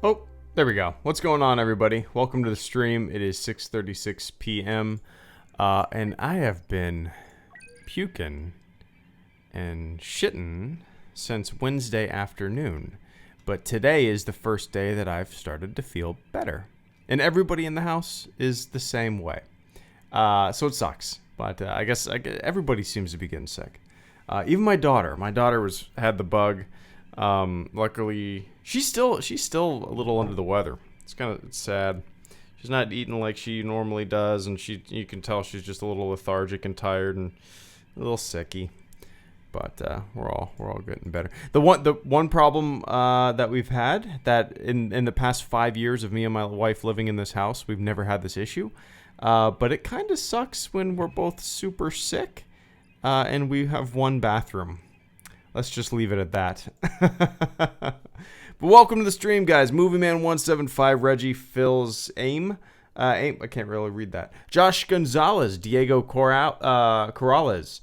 Oh, there we go. What's going on, everybody? Welcome to the stream. It is 6:36 p.m. And I have been puking and shitting since Wednesday afternoon. But today is the first day that I've started to feel better. And everybody in the house is the same way. So it sucks. But I guess everybody seems to be getting sick. Even my daughter. My daughter had the bug. Luckily, she's still a little under the weather. It's sad. She's not eating like she normally does, and you can tell she's just a little lethargic and tired and a little sicky. But we're all getting better. The one problem that we've had, that in the past 5 years of me and my wife living in this house, we've never had this issue. But it kind of sucks when we're both super sick, and we have one bathroom. Let's just leave it at that. But welcome to the stream, guys. Movieman175, Reggie, Phil's Aim. I can't really read that. Josh Gonzalez, Diego Corrales.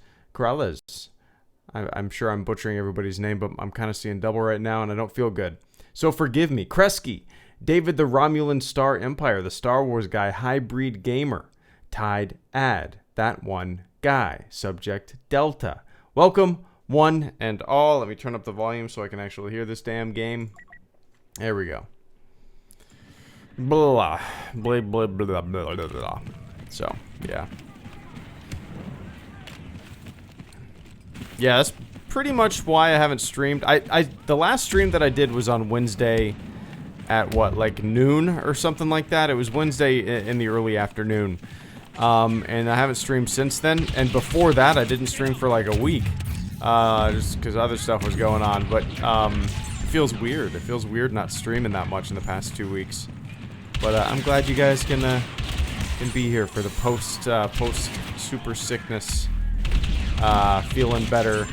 I'm sure I'm butchering everybody's name, but I'm kind of seeing double right now, and I don't feel good. So forgive me. Kresge, David the Romulan Star Empire, the Star Wars guy, Hybrid Gamer, Tide Ad, that one guy, Subject Delta. Welcome, one and all. Let me turn up the volume so I can actually hear this damn game. There we go. Blah, blah, blah, blah, blah, blah, blah. So, yeah. Yeah, that's pretty much why I haven't streamed. The last stream that I did was on Wednesday at like noon or something like that. It was Wednesday in the early afternoon. And I haven't streamed since then. And before that, I didn't stream for like a week. Just because other stuff was going on. But it feels weird. It feels weird not streaming that much in the past 2 weeks. But I'm glad you guys can be here for the post super sickness. Feeling better.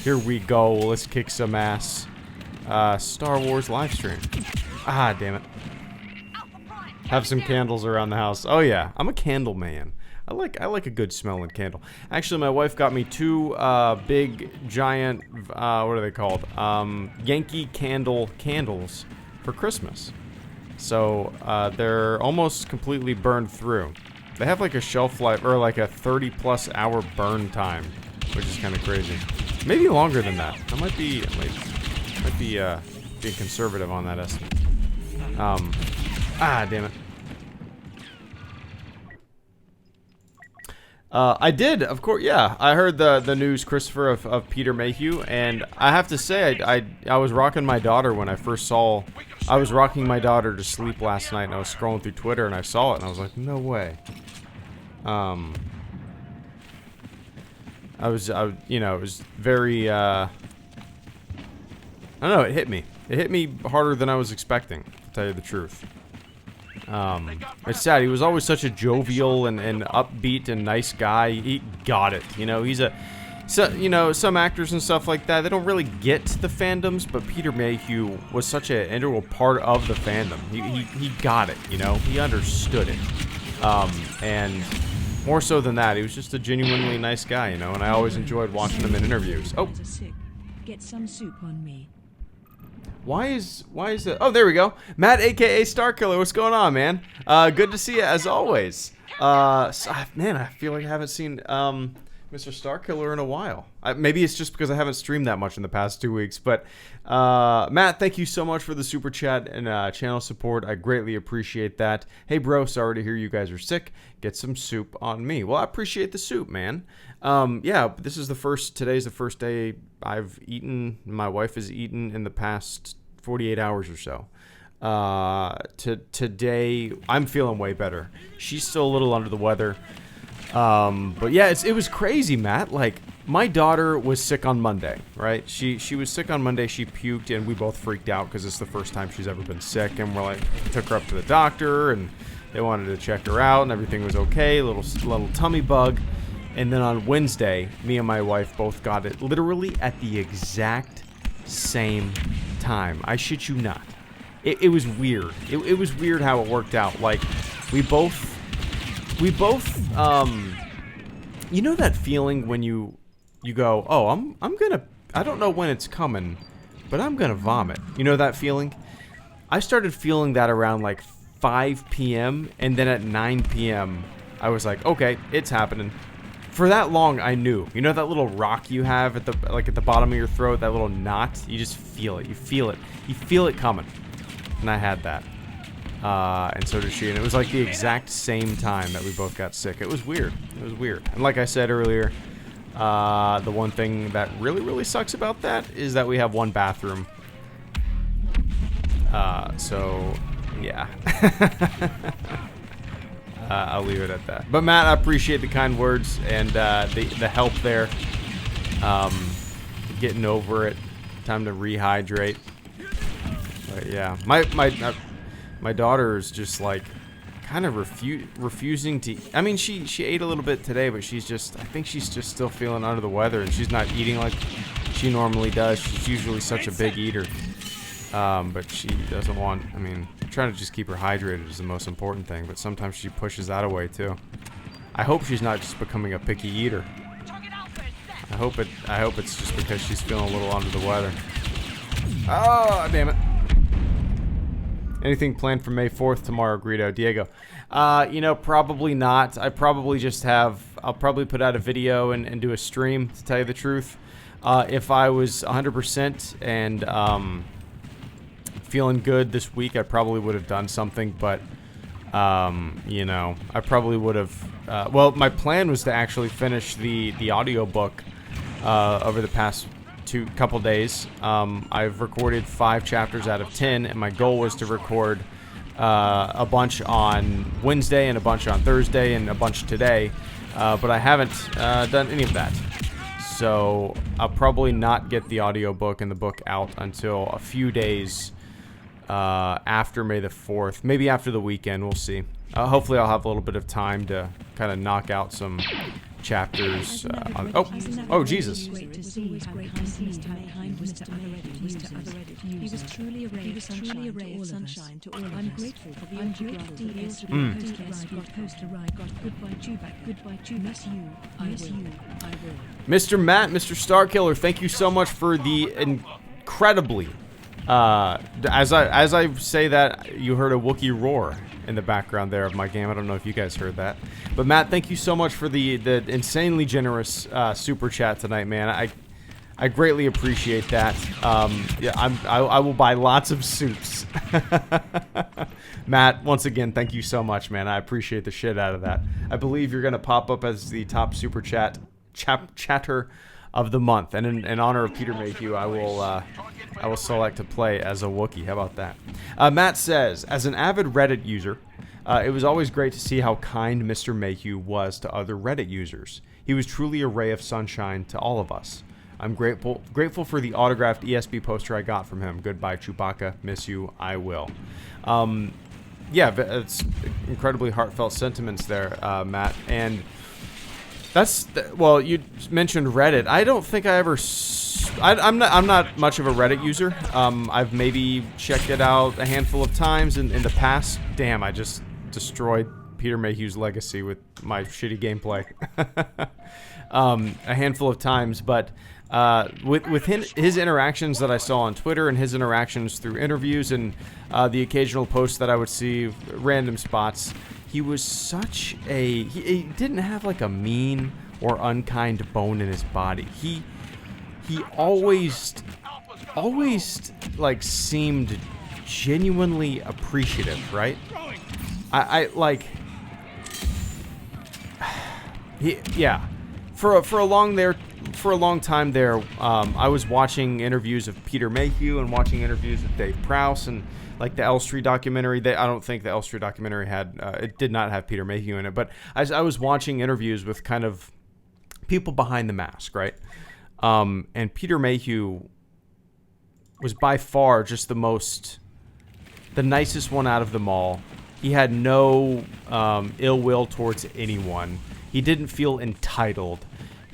Here we go. Let's kick some ass. Star Wars live stream. Ah, damn it. Have some candles around the house. Oh yeah, I'm a candle man. I like a good smelling candle. Actually, my wife got me 2 big giant what are they called? Yankee Candle candles for Christmas. So they're almost completely burned through. They have like a shelf life or like a 30+ hour burn time, which is kind of crazy. Maybe longer than that. I might be being conservative on that estimate. Damn it. I did, of course, yeah. I heard the news, Christopher, of Peter Mayhew, and I have to say, I was rocking my daughter when I first saw... I was rocking my daughter to sleep last night, and I was scrolling through Twitter, and I saw it, and I was like, no way. You know, it was very, I don't know, it hit me. It hit me harder than I was expecting, to tell you the truth. It's sad. He was always such a jovial and upbeat and nice guy. He got it. You know, you know, some actors and stuff like that, they don't really get the fandoms, but Peter Mayhew was such an integral part of the fandom. He got it, you know? He understood it. And more so than that, he was just a genuinely nice guy, you know, and I always enjoyed watching him in interviews. Oh. Get some soup on me. Why is it? Oh, there we go. Matt, aka Starkiller, what's going on, man? Good to see you as always. Man, I feel like I haven't seen Mr. Starkiller in a while. Maybe it's just because I haven't streamed that much in the past 2 weeks. But Matt, thank you so much for the super chat and channel support. I greatly appreciate that. Hey, bro, sorry to hear you guys are sick. Get some soup on me. Well, I appreciate the soup, man. Yeah, today's the first day I've eaten, my wife has eaten in the past 48 hours or so. Today, I'm feeling way better. She's still a little under the weather. But yeah, it was crazy, Matt. Like, my daughter was sick on Monday, right? She was sick on Monday, she puked, and we both freaked out because it's the first time she's ever been sick, and we're like, took her up to the doctor, and they wanted to check her out, and everything was okay, little tummy bug. And then on Wednesday, me and my wife both got it literally at the exact same time. I shit you not. It was weird. It was weird how it worked out. Like, we both, you know that feeling when you go, oh, I don't know when it's coming, but I'm gonna vomit. You know that feeling? I started feeling that around like 5 p.m. and then at 9 p.m. I was like, okay, it's happening. For that long, I knew. You know that little rock you have at the bottom of your throat, that little knot? You just feel it. You feel it. You feel it coming. And I had that. And so did she. And it was like the exact same time that we both got sick. It was weird. It was weird. And like I said earlier, the one thing that really, really sucks about that is that we have one bathroom. So, yeah. I'll leave it at that. But Matt, I appreciate the kind words and the help there. Getting over it. Time to rehydrate. But yeah, my daughter is just like kind of refusing to. I mean, she ate a little bit today, but I think she's just still feeling under the weather, and she's not eating like she normally does. She's usually such a big eater. But she doesn't want, I mean, trying to just keep her hydrated is the most important thing, but sometimes she pushes that away too. I hope she's not just becoming a picky eater. I hope it's just because she's feeling a little under the weather. Oh, damn it. Anything planned for May 4th tomorrow, Greedo? Diego? You know, probably not. I'll probably put out a video and do a stream, to tell you the truth. If I was 100% and, feeling good this week, I probably would have done something, but you know, I probably would have well, my plan was to actually finish the audiobook over the past couple days. I've recorded 5 chapters out of 10, and my goal was to record a bunch on Wednesday and a bunch on Thursday and a bunch today, but I haven't done any of that. So I'll probably not get the audiobook and the book out until a few days after May the 4th, maybe after the weekend. We'll see. Hopefully I'll have a little bit of time to kind of knock out some chapters. Oh, Jesus. Great to see how kind Mr. He was truly a ray of sunshine to all of us. I'm grateful for the autograph the SWTOR poster ride got. Goodbye to miss you. I will. Mr. Matt, Mr. Starkiller, thank you so much for the incredibly, as I say that, you heard a Wookiee roar in the background there of my game. I don't know if you guys heard that. But Matt, thank you so much for the insanely generous super chat tonight, man. I greatly appreciate that. Yeah, I will buy lots of suits. Matt, once again, thank you so much, man. I appreciate the shit out of that. I believe you're gonna pop up as the top super chatter of the month, and in honor of Peter Mayhew, I will select to play as a Wookiee. How about that? Matt says, as an avid Reddit user, it was always great to see how kind Mr. Mayhew was to other Reddit users. He was truly a ray of sunshine to all of us. I'm grateful for the autographed ESB poster I got from him. Goodbye, Chewbacca. Miss you. I will. Yeah, it's incredibly heartfelt sentiments there, Matt. And well, you mentioned Reddit. I don't think I ever. I'm not much of a Reddit user. I've maybe checked it out a handful of times in the past. Damn, I just destroyed Peter Mayhew's legacy with my shitty gameplay. A handful of times, but with his interactions that I saw on Twitter and his interactions through interviews and the occasional posts that I would see, random spots, he was such a... He didn't have like a mean or unkind bone in his body. He always like seemed genuinely appreciative, right? I like... Yeah. For a long time there, I was watching interviews of Peter Mayhew and watching interviews with Dave Prowse and like the L3 documentary. I don't think the L3 documentary it did not have Peter Mayhew in it, but I was watching interviews with kind of people behind the mask, right? And Peter Mayhew was by far just the nicest one out of them all. He had no ill will towards anyone. He didn't feel entitled.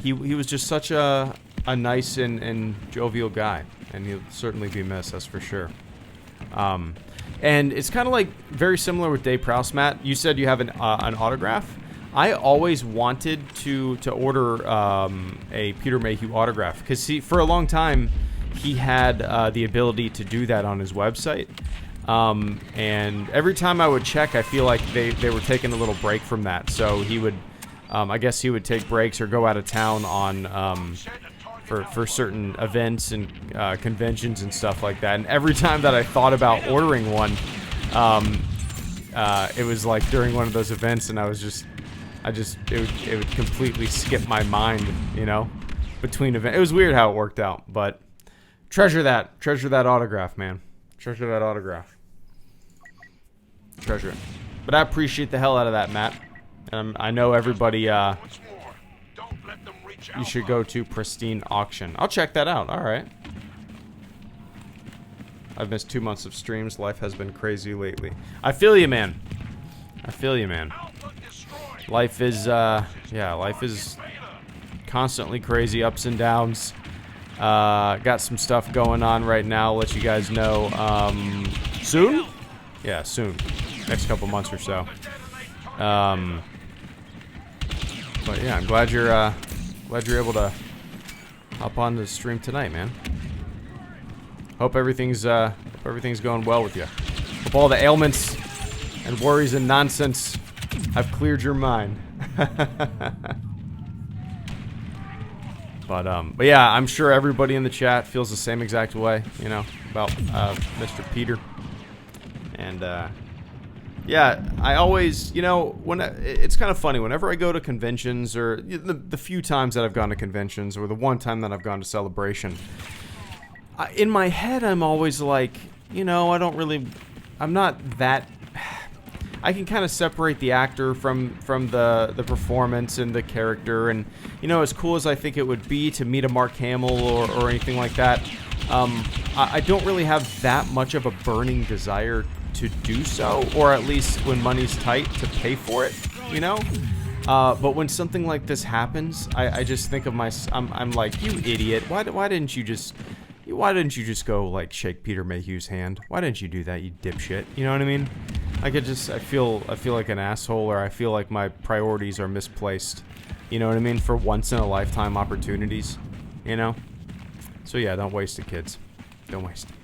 He was just such a nice and jovial guy, and he'll certainly be missed, that's for sure. And it's kind of like very similar with Dave Prowse, Matt. You said you have an autograph. I always wanted to order a Peter Mayhew autograph because for a long time he had the ability to do that on his website. And every time I would check, I feel like they were taking a little break from that. So he would, I guess he would take breaks or go out of town on for certain events and conventions and stuff like that. And every time that I thought about ordering one, it was like during one of those events, and it would completely skip my mind, you know, between events. It was weird how it worked out, but treasure that autograph, man. Treasure that autograph. Treasure it. But I appreciate the hell out of that, Matt. And I know everybody, you should go to Pristine Auction. I'll check that out. All right. I've missed 2 months of streams. Life has been crazy lately. I feel you, man. I feel you, man. Life is, yeah, life is constantly crazy, ups and downs. Got some stuff going on right now. I'll let you guys know soon. Yeah, soon. Next couple months or so. But yeah, I'm glad you're able to hop on the stream tonight, man. Hope everything's going well with you. Hope all the ailments and worries and nonsense have cleared your mind. But yeah, I'm sure everybody in the chat feels the same exact way, you know, about Mr. Peter. And yeah, I always, you know, it's kind of funny whenever I go to conventions, or the few times that I've gone to conventions, or the one time that I've gone to Celebration, in my head I'm always like, you know, I'm not that. I can kind of separate the actor from the performance and the character, and you know, as cool as I think it would be to meet a Mark Hamill or anything like that, I don't really have that much of a burning desire to do so, or at least when money's tight, to pay for it, you know? But when something like this happens, I just think of I'm like, you idiot. Why didn't you just go, like, shake Peter Mayhew's hand? Why didn't you do that, you dipshit? You know what I mean? Like, I feel like an asshole, or I feel like my priorities are misplaced. You know what I mean? For once-in-a-lifetime opportunities. You know? So yeah, don't waste it, kids. Don't waste it.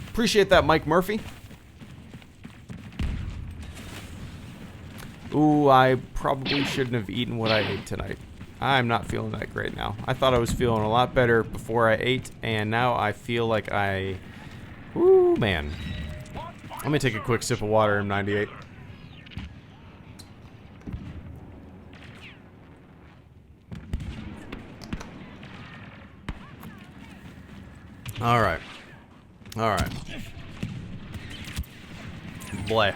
Appreciate that, Mike Murphy. Ooh, I probably shouldn't have eaten what I ate tonight. I'm not feeling that great now. I thought I was feeling a lot better before I ate, and now I feel like ooh, man. Let me take a quick sip of water, M98. Alright. Alright. Bleh.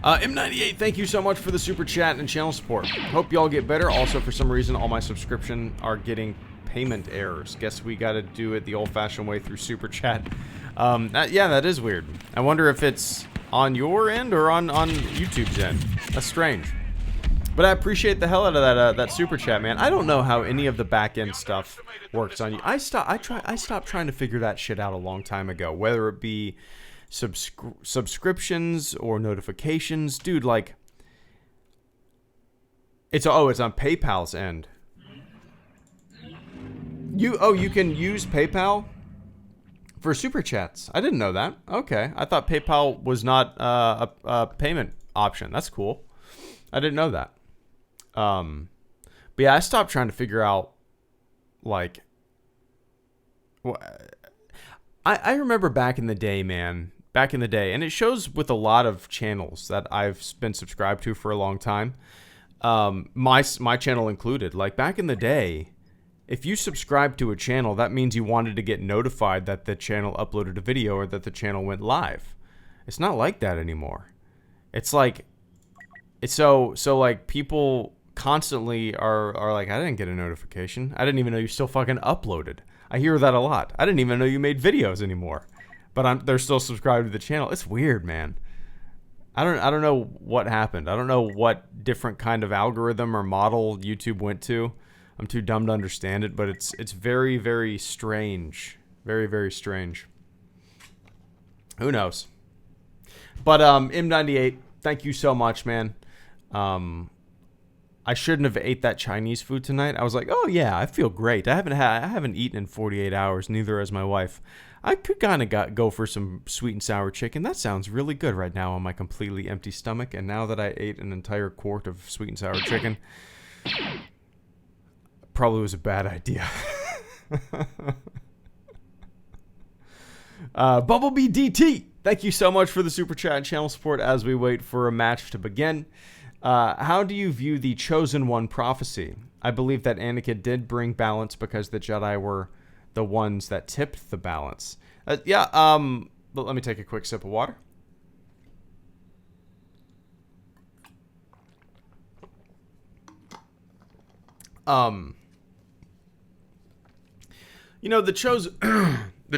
M98, thank you so much for the super chat and channel support. Hope y'all get better. Also, for some reason, all my subscription are getting payment errors. Guess we gotta do it the old-fashioned way through super chat. Yeah, that is weird. I wonder if it's on your end or on YouTube's end. That's strange. But I appreciate the hell out of that super chat, man. I don't know how any of the back-end stuff works on you. I stopped trying to figure that shit out a long time ago. Whether it be subscriptions or notifications, dude. Like, it's on PayPal's end. You can use PayPal for super chats. I didn't know that. Okay, I thought PayPal was not a payment option. That's cool. I didn't know that. But yeah, I stopped trying to figure out, like, I remember back in the day, man. Back in the day, and it shows with a lot of channels that I've been subscribed to for a long time. My channel included. Like, back in the day, if you subscribed to a channel, that means you wanted to get notified that the channel uploaded a video or that the channel went live. It's not like that anymore. It's like, so like, people constantly are like, I didn't get a notification. I didn't even know you still fucking uploaded. I hear that a lot. I didn't even know you made videos anymore. But they're still subscribed to the channel. It's weird, man. I don't know what happened. I don't know what different kind of algorithm or model YouTube went to. I'm too dumb to understand it, but it's very, very strange. Very, very strange. Who knows? But M98, thank you so much, man. I shouldn't have ate that Chinese food tonight. I was like, oh yeah, I feel great. I haven't eaten in 48 hours. Neither has my wife. I could kind of go for some sweet and sour chicken. That sounds really good right now on my completely empty stomach. And now that I ate an entire quart of sweet and sour chicken, probably was a bad idea. Bumblebee DT, thank you so much for the super chat and channel support as we wait for a match to begin. How do you view the Chosen One prophecy? I believe that Anakin did bring balance because the Jedi were the ones that tipped the balance. But let me take a quick sip of water. You know, the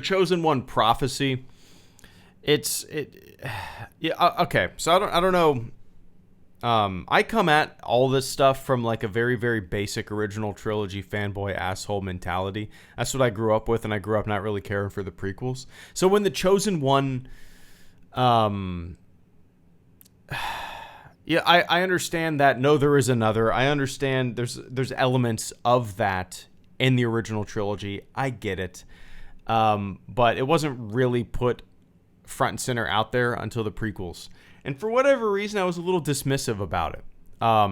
Chosen One prophecy, yeah, okay, so I don't know. I come at all this stuff from like a very, very basic original trilogy fanboy asshole mentality. That's what I grew up with, and I grew up not really caring for the prequels. So when the Chosen One, yeah, I understand that. No, there is another. I understand there's elements of that in the original trilogy. I get it, but it wasn't really put front and center out there until the prequels. And for whatever reason, I was a little dismissive about it. I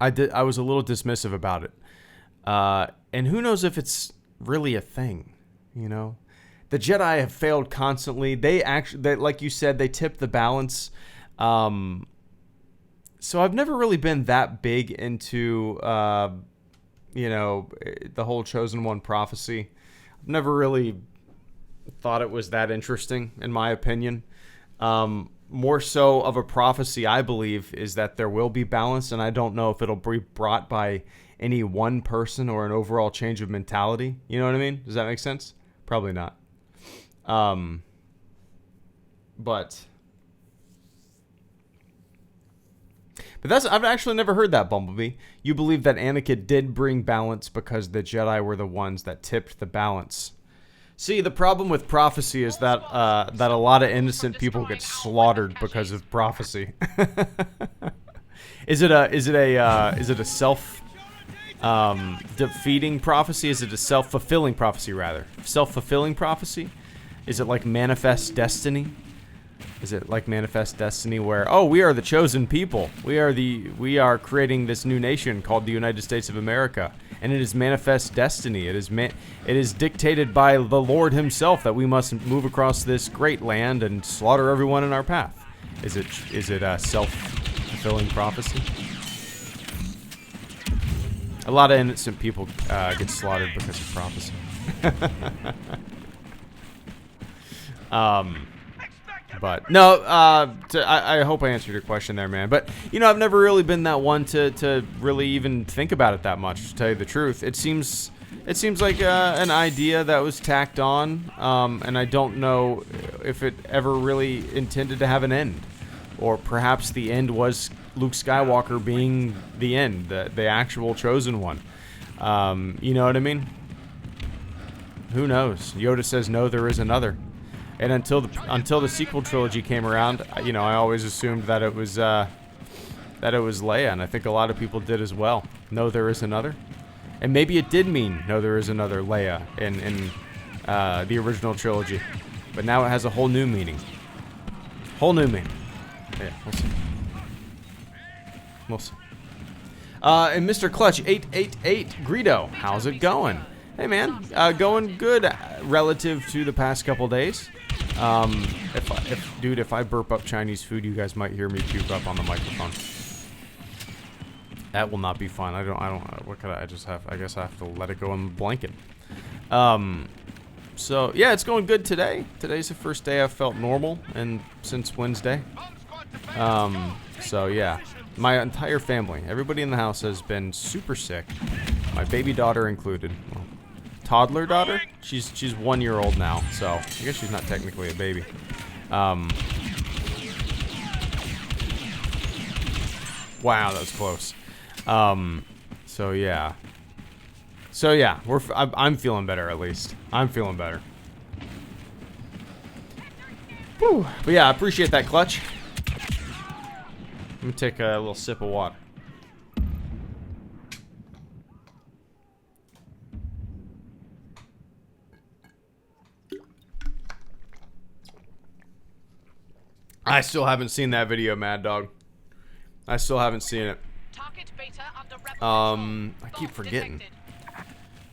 was a little dismissive about it. And who knows if it's really a thing, you know? The Jedi have failed constantly. They like you said, they tipped the balance. So I've never really been that big into, you know, the whole Chosen One prophecy. I've never really thought it was that interesting, in my opinion. More so of a prophecy, I believe, is that there will be balance, and I don't know if it'll be brought by any one person or an overall change of mentality. You know what I mean? Does that make sense? Probably not. But I've actually never heard that, Bumblebee. You believe that Anakin did bring balance because the Jedi were the ones that tipped the balance. See, the problem with prophecy is that that a lot of innocent people get slaughtered because of prophecy. Is it a self defeating prophecy? Is it a self-fulfilling prophecy rather? Self-fulfilling prophecy? Is it like manifest destiny? Is it like manifest destiny where, oh, we are the chosen people. We are creating this new nation called the United States of America, and it is manifest destiny. It is dictated by the Lord himself that we must move across this great land and slaughter everyone in our path. Is it a self-fulfilling prophecy? A lot of innocent people get slaughtered because of prophecy. But no, I hope I answered your question there, man. But you know, I've never really been that one to really even think about it that much. To tell you the truth, it seems like an idea that was tacked on, and I don't know if it ever really intended to have an end, or perhaps the end was Luke Skywalker being the end, the actual chosen one. You know what I mean? Who knows? Yoda says no, there is another. And until the sequel trilogy came around, you know, I always assumed that it was Leia, and I think a lot of people did as well. No, there is another, and maybe it did mean no, there is another Leia in the original trilogy, but now it has a whole new meaning. Whole new meaning. Yeah, we'll see. We'll see. And Mr. Clutch 888 Greedo, how's it going? Hey man, going good relative to the past couple days. If I burp up Chinese food, you guys might hear me puke up on the microphone. That will not be fun. I don't. What could I just have? I guess I have to let it go in the blanket. So yeah, it's going good today. Today's the first day I've felt normal, and since Wednesday. So yeah, my entire family, everybody in the house has been super sick. My baby daughter included. Well, toddler daughter? She's 1 year old now, so I guess she's not technically a baby. Wow, that was close. So yeah, I'm feeling better at least. I'm feeling better. Whew. But yeah, I appreciate that, Clutch. Let me take a little sip of water. I still haven't seen that video, Mad Dog. I still haven't seen it. I keep forgetting.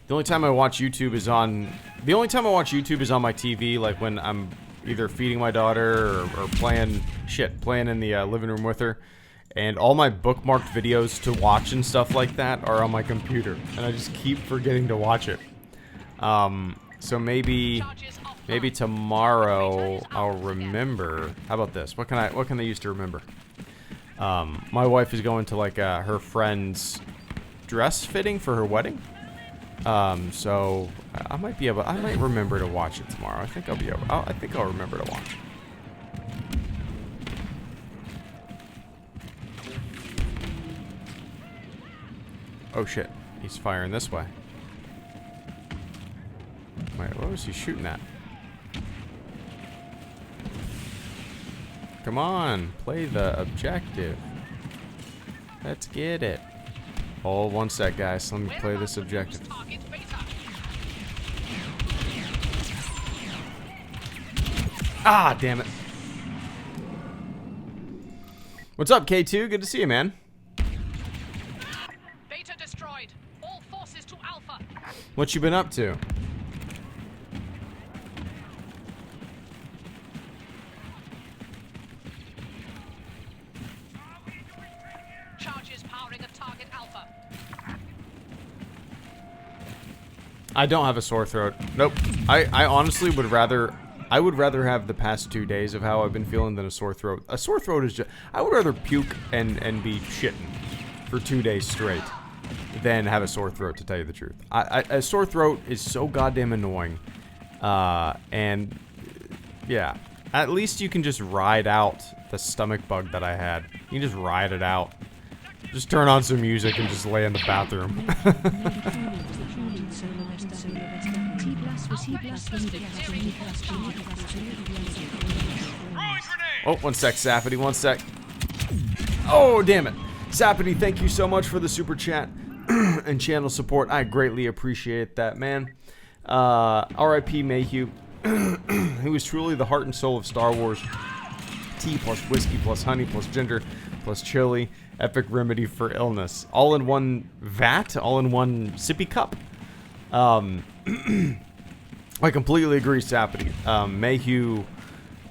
The only time I watch YouTube is on my TV, like when I'm either feeding my daughter or playing in the living room with her. And all my bookmarked videos to watch and stuff like that are on my computer, and I just keep forgetting to watch it. So maybe tomorrow I'll remember. How about this? What can I use to remember? My wife is going to like her friend's dress fitting for her wedding. So I might remember to watch it tomorrow. I think I'll remember to watch it. Oh shit, he's firing this way. Wait, what was he shooting at? Come on, play the objective. Let's get it. Hold one sec, guys. Let me play this objective. Ah, damn it. What's up, K2? Good to see you, man. Beta destroyed. All forces to Alpha. What you been up to? Charges powering a target Alpha. I don't have a sore throat. Nope. I honestly would rather have the past 2 days of how I've been feeling than a sore throat. A sore throat is just... I would rather puke and be shitting for 2 days straight than have a sore throat, to tell you the truth. A sore throat is so goddamn annoying. And, yeah. At least you can just ride out the stomach bug that I had. You can just ride it out. Just turn on some music and just lay in the bathroom. Oh, one sec, Sapity, one sec. Oh, damn it. Sapity, thank you so much for the super chat and channel support. I greatly appreciate that, man. R.I.P. Mayhew. He was truly the heart and soul of Star Wars. Tea plus whiskey plus honey plus ginger plus chili. Epic remedy for illness. All in one vat, all in one sippy cup. I completely agree, Sapity. Mayhew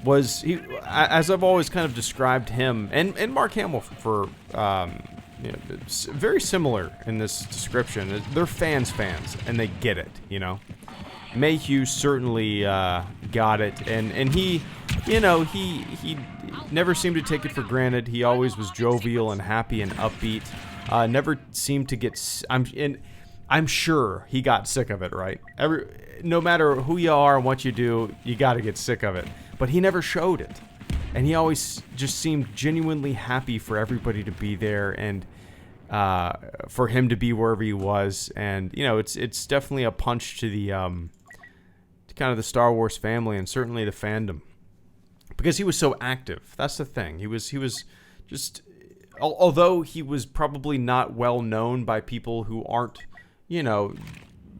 was, as I've always kind of described him, and Mark Hamill for you know, it's very similar in this description. They're fans, and they get it, you know. Mayhew certainly got it, and he, you know, he never seemed to take it for granted. He always was jovial and happy and upbeat. Never seemed to get. I'm sure he got sick of it, right? No matter who you are and what you do, you got to get sick of it. But he never showed it, and he always just seemed genuinely happy for everybody to be there and for him to be wherever he was. And you know, it's definitely a punch to the to kind of the Star Wars family and certainly the fandom, because he was so active. That's the thing. He was just, although he was probably not well known by people who aren't, you know,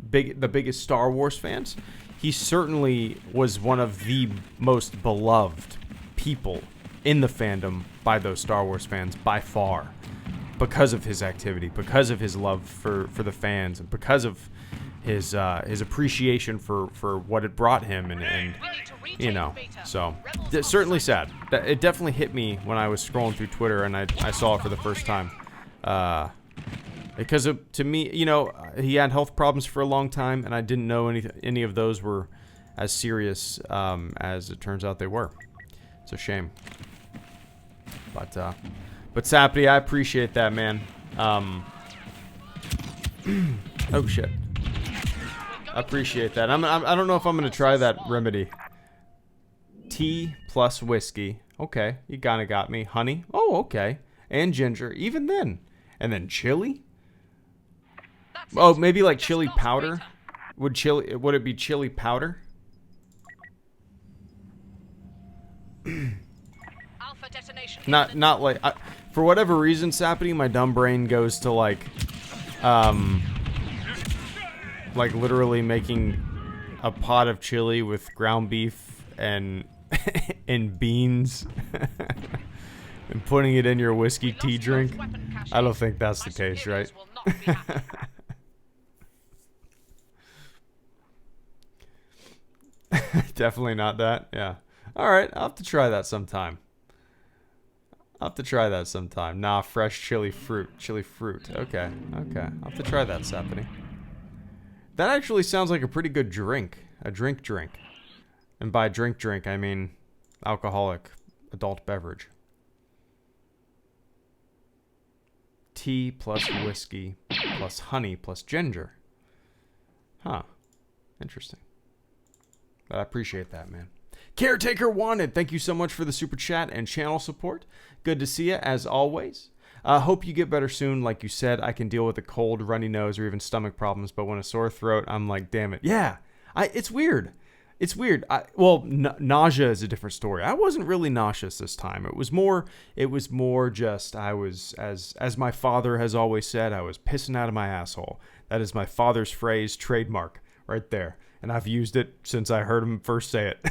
the biggest Star Wars fans, he certainly was one of the most beloved people in the fandom by those Star Wars fans by far, because of his activity, because of his love for the fans, and because of his appreciation for what it brought him, and you know, so it's certainly sad. It definitely hit me when I was scrolling through Twitter and I saw it for the first time, because to me, you know, he had health problems for a long time, and I didn't know any of those were as serious as it turns out they were. It's a shame, but Sapity, I appreciate that, man. Oh shit. I appreciate that. I don't know if I'm gonna try that remedy. Tea plus whiskey. Okay, you kinda got me. Honey. Oh, okay. And ginger. Even then. And then chili. Oh, maybe like chili powder. Would it be chili powder? Alpha detonation. Not like for whatever reason, Sapity, my dumb brain goes to like literally making a pot of chili with ground beef and and beans and putting it in your whiskey tea drink. I don't think that's the case, right? Definitely not that. Yeah. All right, I'll have to try that sometime. Nah, fresh chili fruit. Okay. I'll have to try that, Sapity. That actually sounds like a pretty good drink. A drink. And by drink, I mean alcoholic adult beverage. Tea plus whiskey plus honey plus ginger. Huh. Interesting. But I appreciate that, man. Caretaker Wanted, thank you so much for the super chat and channel support. Good to see you, as always. Hope you get better soon. Like you said, I can deal with a cold, runny nose, or even stomach problems, but when a sore throat, I'm like, damn it. Yeah, it's weird. Nausea is a different story. I wasn't really nauseous this time. It was more just, I was, as my father has always said, I was pissing out of my asshole. That is my father's phrase, trademark, right there. And I've used it since I heard him first say it.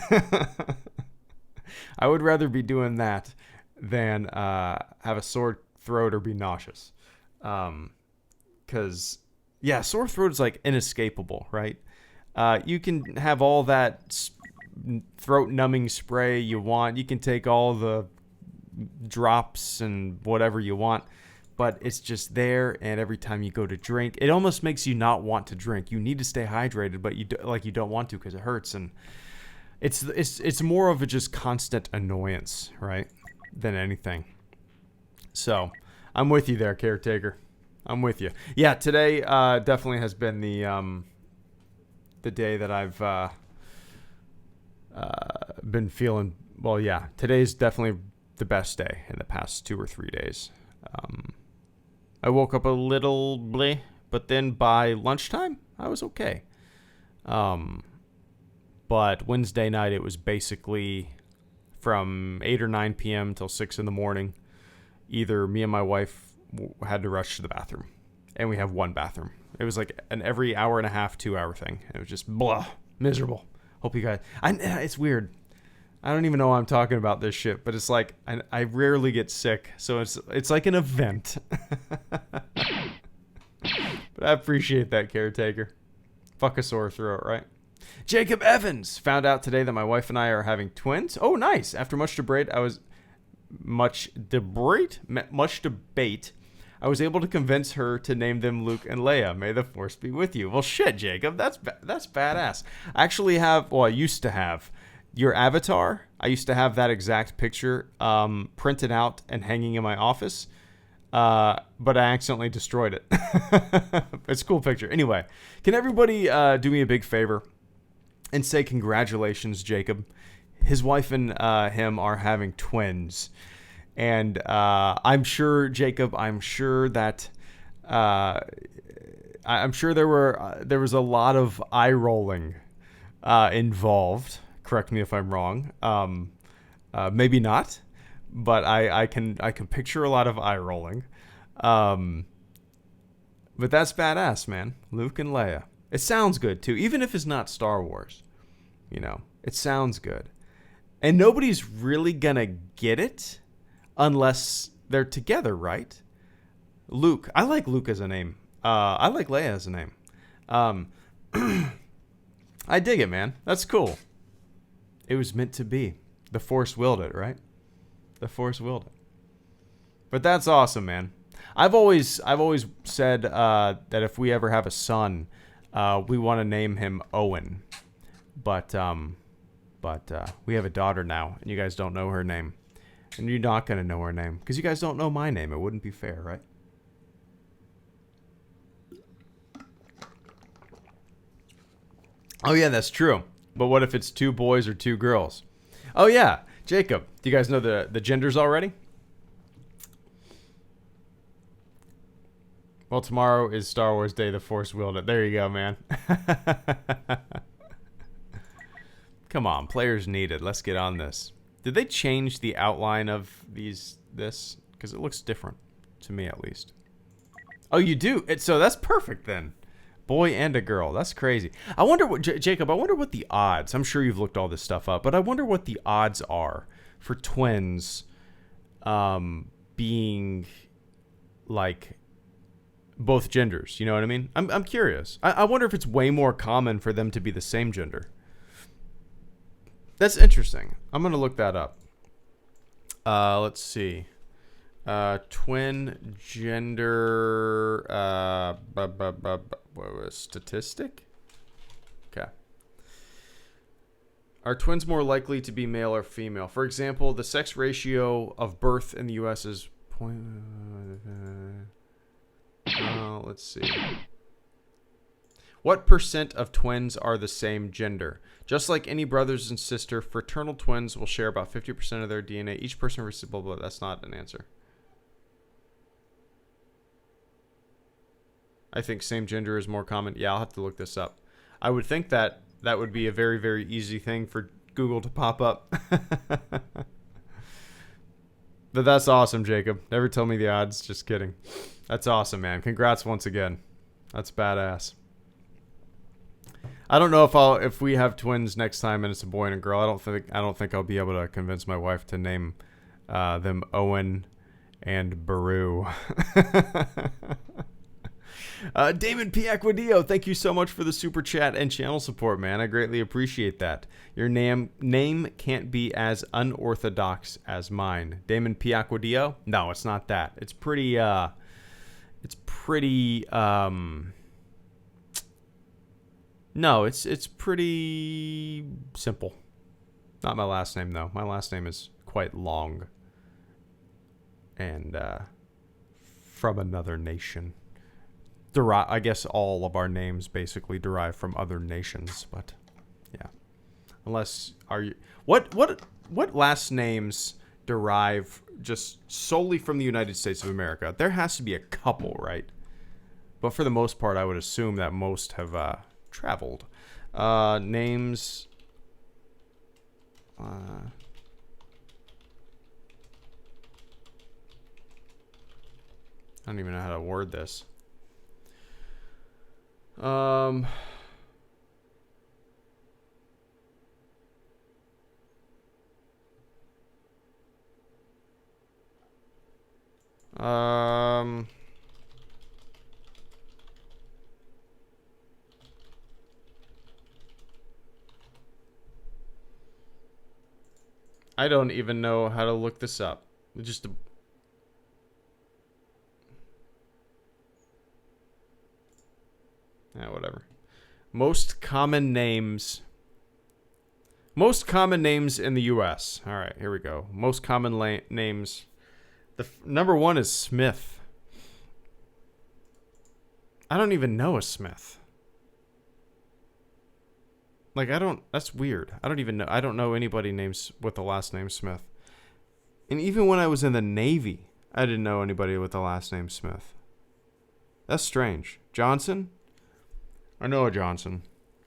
I would rather be doing that than have a sore throat or be nauseous. Because, yeah, sore throat is like inescapable, right? You can have all that throat numbing spray you want. You can take all the drops and whatever you want. But it's just there, and every time you go to drink, it almost makes you not want to drink. You need to stay hydrated, but you don't want to because it hurts, and it's more of a just constant annoyance, right, than anything. So I'm with you there, Caretaker. I'm with you. Yeah, today definitely has been the day that I've been feeling. Well, yeah, today's definitely the best day in the past 2 or 3 days. I woke up a little bleh, but then by lunchtime, I was okay. But Wednesday night, it was basically from 8 or 9 p.m. till 6 in the morning. Either me and my wife had to rush to the bathroom, and we have one bathroom. It was like an every hour and a half, 2 hour thing. It was just blah, miserable. Hope you guys, it's weird. I don't even know why I'm talking about this shit, but it's like, I rarely get sick, so it's like an event. But I appreciate that, caretaker. Fuck a sore throat, right? Jacob Evans found out today that my wife and I are having twins. Oh, nice. After much debate, I was able to convince her to name them Luke and Leia. May the force be with you. Well, shit, Jacob. That's badass. I actually have, I used to have your avatar. I used to have that exact picture printed out and hanging in my office. But I accidentally destroyed it. It's a cool picture. Anyway, can everybody do me a big favor and say congratulations, Jacob? His wife and him are having twins. And I'm sure, Jacob, I'm sure that I'm sure there was a lot of eye rolling involved. Correct me if I'm wrong. Maybe not. But I can picture a lot of eye rolling. But that's badass, man. Luke and Leia. It sounds good too, even if it's not Star Wars. You know, it sounds good. And nobody's really gonna get it unless they're together, right? Luke. I like Luke as a name. I like Leia as a name. I dig it, man. That's cool. It was meant to be. The Force willed it, right? The Force willed it. But that's awesome, man. I've always said that if we ever have a son, we want to name him Owen. But we have a daughter now, and you guys don't know her name. And you're not going to know her name, because you guys don't know my name. It wouldn't be fair, right? Oh, yeah, that's true. But what if it's 2 boys or 2 girls? Oh, yeah. Jacob, do you guys know the genders already? Well, tomorrow is Star Wars Day. The Force willed it. There you go, man. Come on, players needed. Let's get on this. Did they change the outline of this? Because it looks different to me, at least. Oh, you do? So that's perfect then. Boy and a girl. That's crazy. I wonder what, Jacob, I wonder what the odds, I'm sure you've looked all this stuff up, but I wonder what the odds are for twins being like both genders. You know what I mean? I'm curious. I wonder if it's way more common for them to be the same gender. That's interesting. I'm going to look that up. Let's see. Twin gender statistic? Okay. Are twins more likely to be male or female? For example, the sex ratio of birth in the U.S. is let's see. What % of twins are the same gender? Just like any brothers and sister, fraternal twins will share about 50% of their DNA. Each person receives blah, blah, blah. That's not an answer. I think same gender is more common. Yeah, I'll have to look this up. I would think that would be a very, very easy thing for Google to pop up. But that's awesome, Jacob. Never tell me the odds. Just kidding. That's awesome, man. Congrats once again. That's badass. I don't know if we have twins next time and it's a boy and a girl. I don't think I'll be able to convince my wife to name them Owen and Baru. Damon P. Aquadio, thank you so much for the super chat and channel support, man. I greatly appreciate that. Your name can't be as unorthodox as mine. Damon P. Aquadio? No, it's not that. It's pretty no, it's pretty simple. Not my last name, though. My last name is quite long. And from another nation. I guess all of our names basically derive from other nations, but yeah. Unless what last names derive just solely from the United States of America. There has to be a couple, right? But for the most part, I would assume that most have traveled. Names. I don't even know how to word this. I don't even know how to look this up. Just whatever. Most common names in the U.S. All right, here we go. Most common names. Number one is Smith. I don't even know a Smith. Like, that's weird. I don't know anybody names with the last name Smith. And even when I was in the Navy, I didn't know anybody with the last name Smith. That's strange. Johnson? I know a Johnson.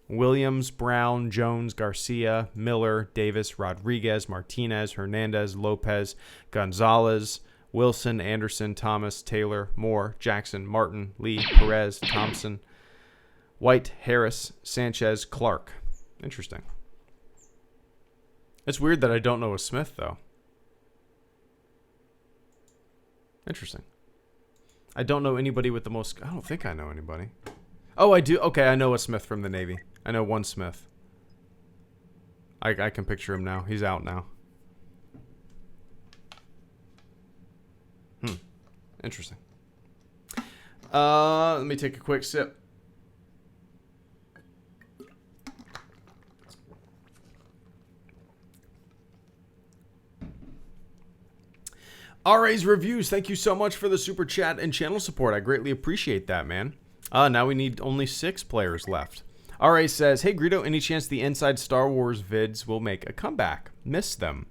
Williams, Brown, Jones, Garcia, Miller, Davis, Rodriguez, Martinez, Hernandez, Lopez, Gonzalez, Wilson, Anderson, Thomas, Taylor, Moore, Jackson, Martin, Lee, Perez, Thompson, White, Harris, Sanchez, Clark. Interesting. It's weird that I don't know a Smith, though. Interesting. I don't know anybody with the most... I don't think I know anybody. Oh, I do. Okay, I know a Smith from the Navy. I know one Smith. I can picture him now. He's out now. Interesting. Let me take a quick sip. RA's Reviews, thank you so much for the super chat and channel support. I greatly appreciate that, man. Now we need only 6 players left. RA says, hey, Greedo, any chance the Inside Star Wars vids will make a comeback? Miss them.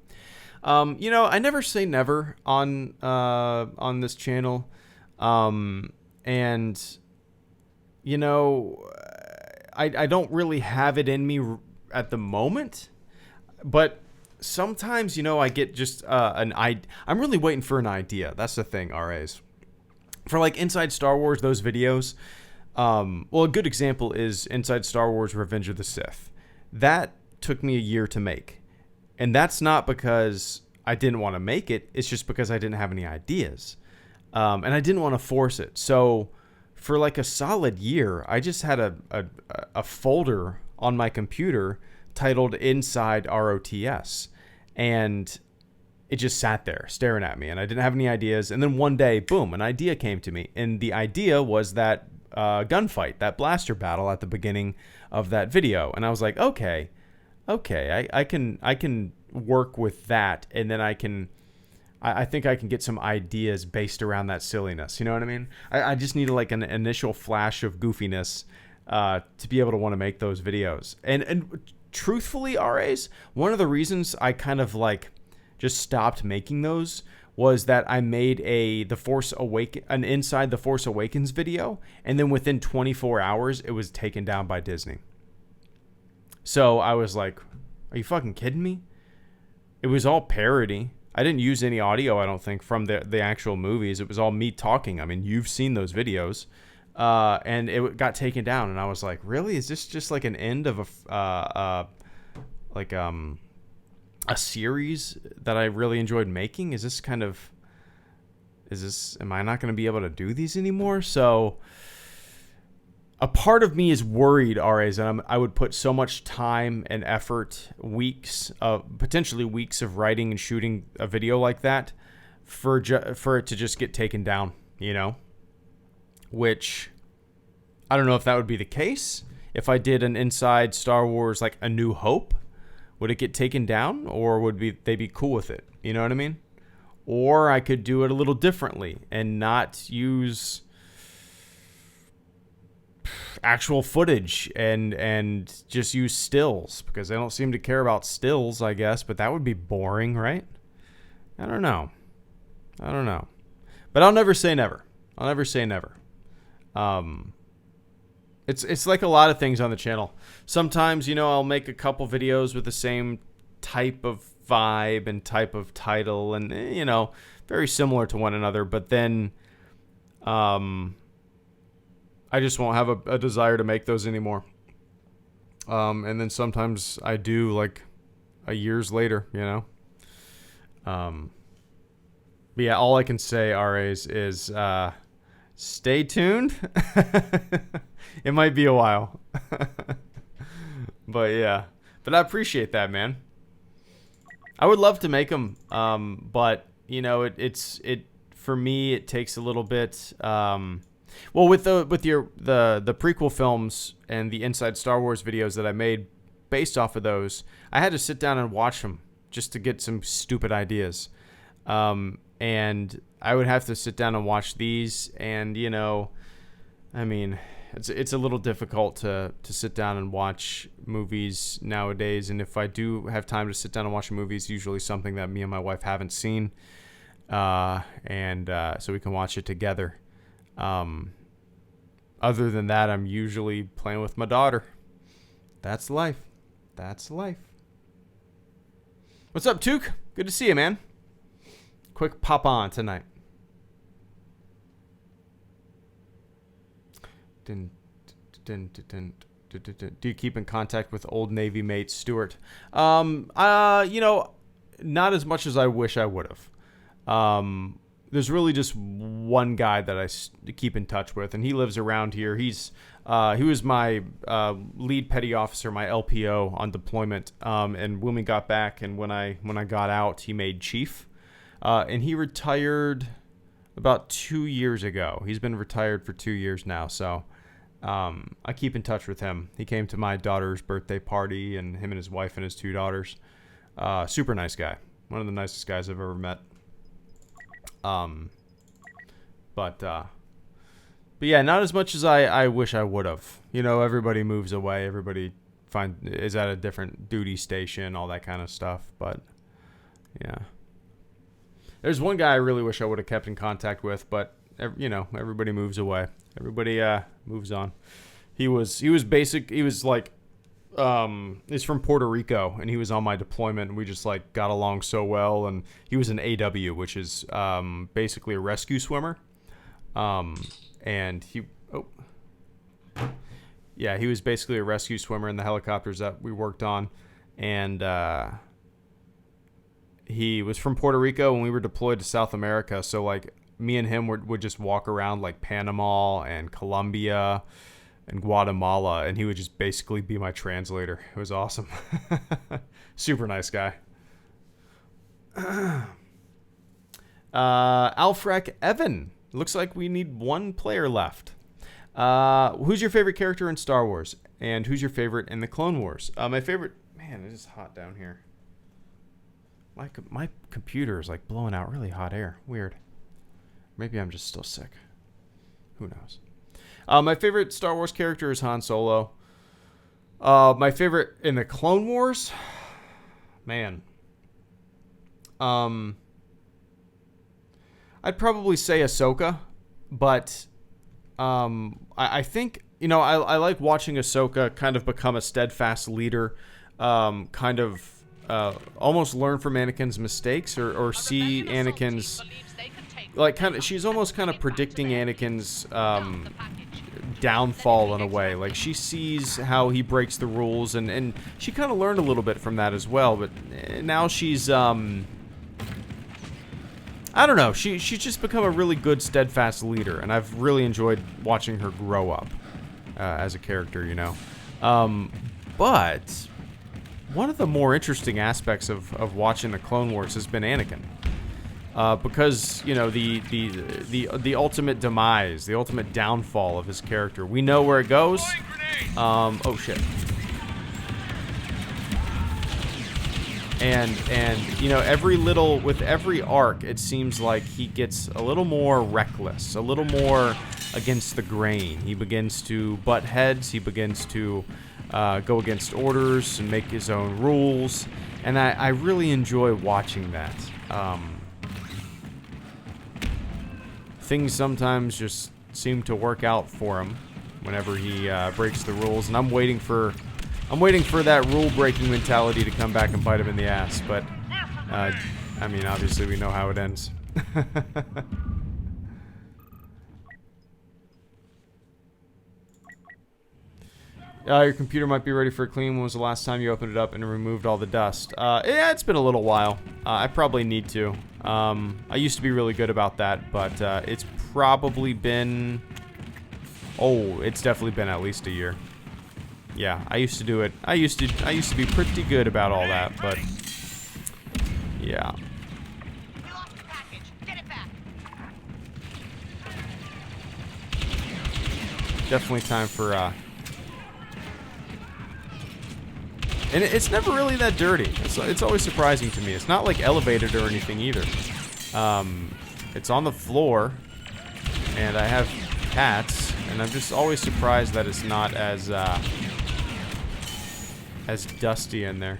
You know, I never say never on this channel. And, you know, I don't really have it in me at the moment. But sometimes, you know, I get just I'm really waiting for an idea. That's the thing, RAs. For like Inside Star Wars, those videos. Well, a good example is Inside Star Wars Revenge of the Sith. That took me a year to make. And that's not because I didn't want to make it. It's just because I didn't have any ideas. And I didn't want to force it. So for like a solid year, I just had a folder on my computer titled Inside ROTS. And it just sat there staring at me. And I didn't have any ideas. And then one day, boom, an idea came to me. And the idea was that gunfight, that blaster battle at the beginning of that video. And I was like, okay, I can work with that. And then I think I can get some ideas based around that silliness. You know what I mean? I just need like an initial flash of goofiness to be able to want to make those videos. And truthfully, RAs, one of the reasons I kind of like just stopped making those was that I made an Inside the Force Awakens video, and then within 24 hours, it was taken down by Disney. So I was like, are you fucking kidding me? It was all parody. I didn't use any audio, I don't think, from the actual movies. It was all me talking. I mean, you've seen those videos. And it got taken down, and I was like, really? Is this just like an end of a series that I really enjoyed making? Am I not going to be able to do these anymore? So a part of me is worried, RAs, and I would put so much time and effort, potentially weeks of writing and shooting a video like that for it to just get taken down, you know? Which, I don't know if that would be the case. If I did an Inside Star Wars, like A New Hope, would it get taken down, or would they be cool with it? You know what I mean? Or I could do it a little differently and not use actual footage and just use stills, because they don't seem to care about stills, I guess, but that would be boring, right? I don't know. But I'll never say never. I'll never say never. It's like a lot of things on the channel. Sometimes, you know, I'll make a couple videos with the same type of vibe and type of title and, you know, very similar to one another. But then I just won't have a desire to make those anymore. And then sometimes I do, like, years later, you know. But yeah, all I can say, RAs, is stay tuned. It might be a while. But yeah. But I appreciate that, man. I would love to make them, but, you know, it for me, it takes a little bit. Well, with the prequel films and the Inside Star Wars videos that I made based off of those, I had to sit down and watch them just to get some stupid ideas. And I would have to sit down and watch these, and, you know, I mean, it's a little difficult to sit down and watch movies nowadays. And if I do have time to sit down and watch a movie, it's usually something that me and my wife haven't seen, so we can watch it together. Other than that, I'm usually playing with my daughter. That's life. That's life. What's up, Took? Good to see you, man. Quick pop on tonight. Do you keep in contact with old Navy mate Stuart? You know, not as much as I wish I would have. There's really just one guy that I keep in touch with, and he lives around here. He was my lead petty officer, my LPO on deployment. And when we got back, and when I got out, he made chief. And he retired about 2 years ago. He's been retired for 2 years now, so I keep in touch with him. He came to my daughter's birthday party, and him and his wife and his 2 daughters. Super nice guy. One of the nicest guys I've ever met. But yeah, not as much as I wish I would have. You know, everybody moves away. Everybody is at a different duty station, all that kind of stuff. But yeah. There's one guy I really wish I would have kept in contact with, but, you know, everybody moves away. Everybody moves on. He's from Puerto Rico, and he was on my deployment, and we just, like, got along so well. And he was an AW, which is basically a rescue swimmer. And he was basically a rescue swimmer in the helicopters that we worked on. And he was from Puerto Rico when we were deployed to South America. So, like, me and him would just walk around, like, Panama and Colombia and Guatemala, and he would just basically be my translator. It was awesome. Super nice guy. Alfrek Evan. Looks like we need one player left. Who's your favorite character in Star Wars? And who's your favorite in the Clone Wars? My favorite... Man, it is hot down here. My computer is, like, blowing out really hot air. Weird. Maybe I'm just still sick. Who knows? My favorite Star Wars character is Han Solo. My favorite in the Clone Wars? Man. I'd probably say Ahsoka, but I think, you know, I like watching Ahsoka kind of become a steadfast leader, kind of almost learn from Anakin's mistakes, or see Anakin's, like, kind of, she's almost kind of predicting Anakin's downfall in a way. Like, she sees how he breaks the rules, and she kind of learned a little bit from that as well, but now she's I don't know, she's just become a really good steadfast leader, and I've really enjoyed watching her grow up as a character, you know. But one of the more interesting aspects of watching the Clone Wars has been Anakin. Because, you know, the ultimate demise, the ultimate downfall of his character. We know where it goes. Oh shit. And you know, with every arc, it seems like he gets a little more reckless, a little more against the grain. He begins to butt heads. He begins to go against orders and make his own rules. And I really enjoy watching that. things sometimes just seem to work out for him whenever he breaks the rules, and I'm waiting for that rule-breaking mentality to come back and bite him in the ass. But I mean, obviously we know how it ends. Your computer might be ready for a clean. When was the last time you opened it up and removed all the dust? Yeah, it's been a little while. I probably need to. I used to be really good about that, but it's probably been... Oh, it's definitely been at least a year. Yeah, I used to do it. I used to be pretty good about all that, but... Yeah. We lost the package. Get it back. Definitely time for, And it's never really that dirty. It's always surprising to me. It's not like elevated or anything either. It's on the floor, and I have cats, and I'm just always surprised that it's not as dusty in there.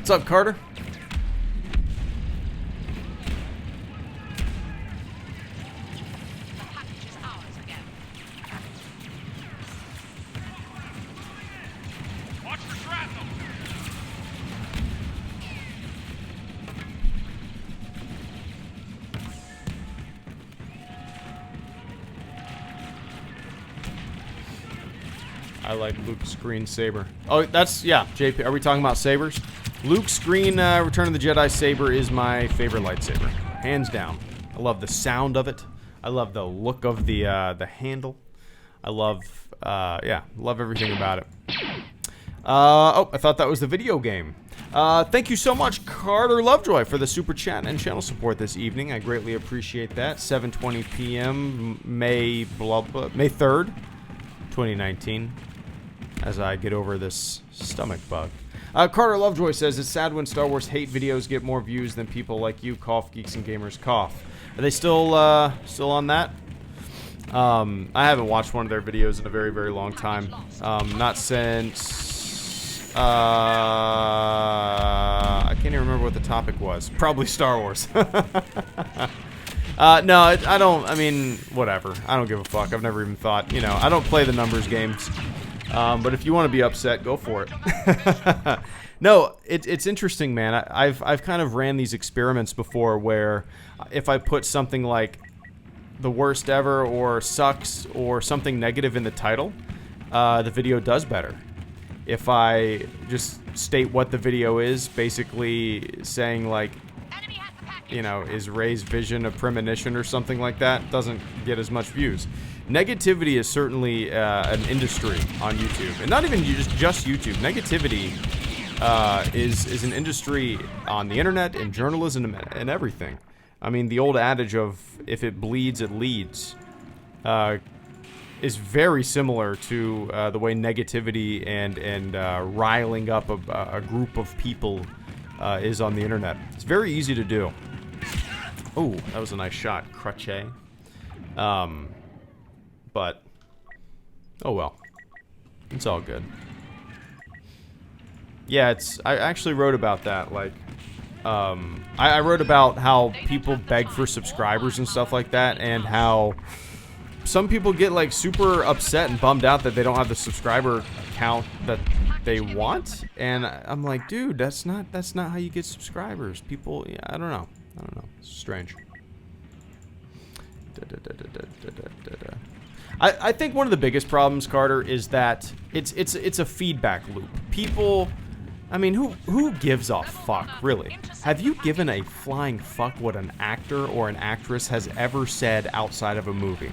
What's up, Carter? The package is ours again. Watch for shrapnel. I like Luke's green saber. Oh, that's, yeah, JP. Are we talking about sabers? Luke's green Return of the Jedi saber is my favorite lightsaber, hands down. I love the sound of it. I love the look of the handle. I love, yeah, love everything about it. Oh, I thought that was the video game. Thank you so much, Carter Lovejoy, for the super chat and channel support this evening. I greatly appreciate that. 7:20 p.m. May 3rd, 2019. As I get over this stomach bug. Carter Lovejoy says, it's sad when Star Wars hate videos get more views than people like you, Cough Geeks and Gamers Cough. Are they still on that? I haven't watched one of their videos in a very, very long time. Not since... I can't even remember what the topic was. Probably Star Wars. No, I don't... I mean, whatever. I don't give a fuck. I've never even thought... You know, I don't play the numbers games. But if you want to be upset, go for it. No, it's interesting, man. I've kind of ran these experiments before where if I put something like the worst ever or sucks or something negative in the title, the video does better. If I just state what the video is, basically saying like, you know, is Rey's vision a premonition or something like that, doesn't get as much views. Negativity is certainly an industry on YouTube, and not even just YouTube. Negativity is an industry on the internet, in journalism, and everything. I mean, the old adage of if it bleeds, it leads is very similar to the way negativity and riling up a group of people is on the internet. It's very easy to do. Oh, that was a nice shot, Crutche. But, oh well. It's all good. Yeah, I actually wrote about that, like, I wrote about how people beg for subscribers and stuff like that, and how some people get, like, super upset and bummed out that they don't have the subscriber count that they want, and I'm like, dude, that's not how you get subscribers. People, yeah, I don't know. It's strange. I think one of the biggest problems, Carter, is that it's a feedback loop. People, I mean, who gives a fuck, really? Have you given a flying fuck what an actor or an actress has ever said outside of a movie?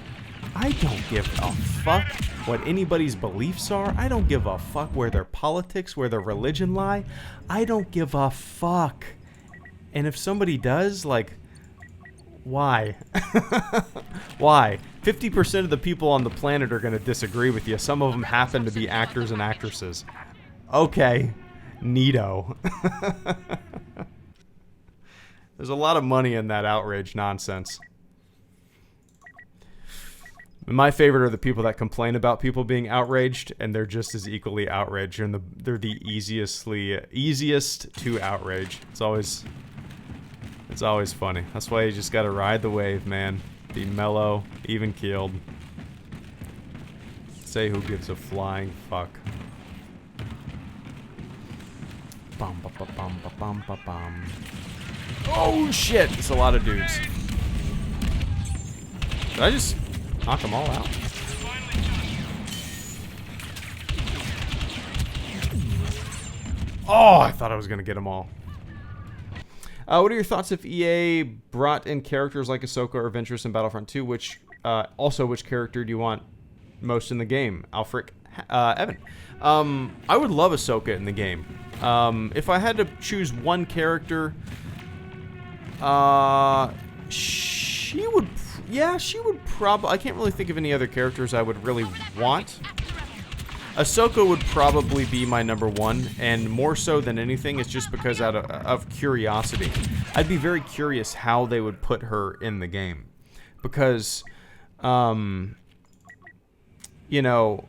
I don't give a fuck what anybody's beliefs are. I don't give a fuck where their politics, where their religion lie. I don't give a fuck. And if somebody does, like, why? Why? 50% of the people on the planet are going to disagree with you. Some of them happen to be actors and actresses. Okay. Neato. There's a lot of money in that outrage nonsense. My favorite are the people that complain about people being outraged, and they're just as equally outraged, and they're the easiest to outrage. It's always funny. That's why you just gotta ride the wave, man. Be mellow, even keeled. Say who gives a flying fuck. Bum ba ba bum ba bum ba bum. Oh shit! It's a lot of dudes. Did I just knock them all out? Oh, I thought I was gonna get them all. What are your thoughts if EA brought in characters like Ahsoka or Ventress in Battlefront 2? Which character do you want most in the game? Alfric, Evan. I would love Ahsoka in the game. If I had to choose one character, she would probably. I can't really think of any other characters I would really want. Ahsoka would probably be my number one, and more so than anything, it's just because out of curiosity. I'd be very curious how they would put her in the game, because, you know,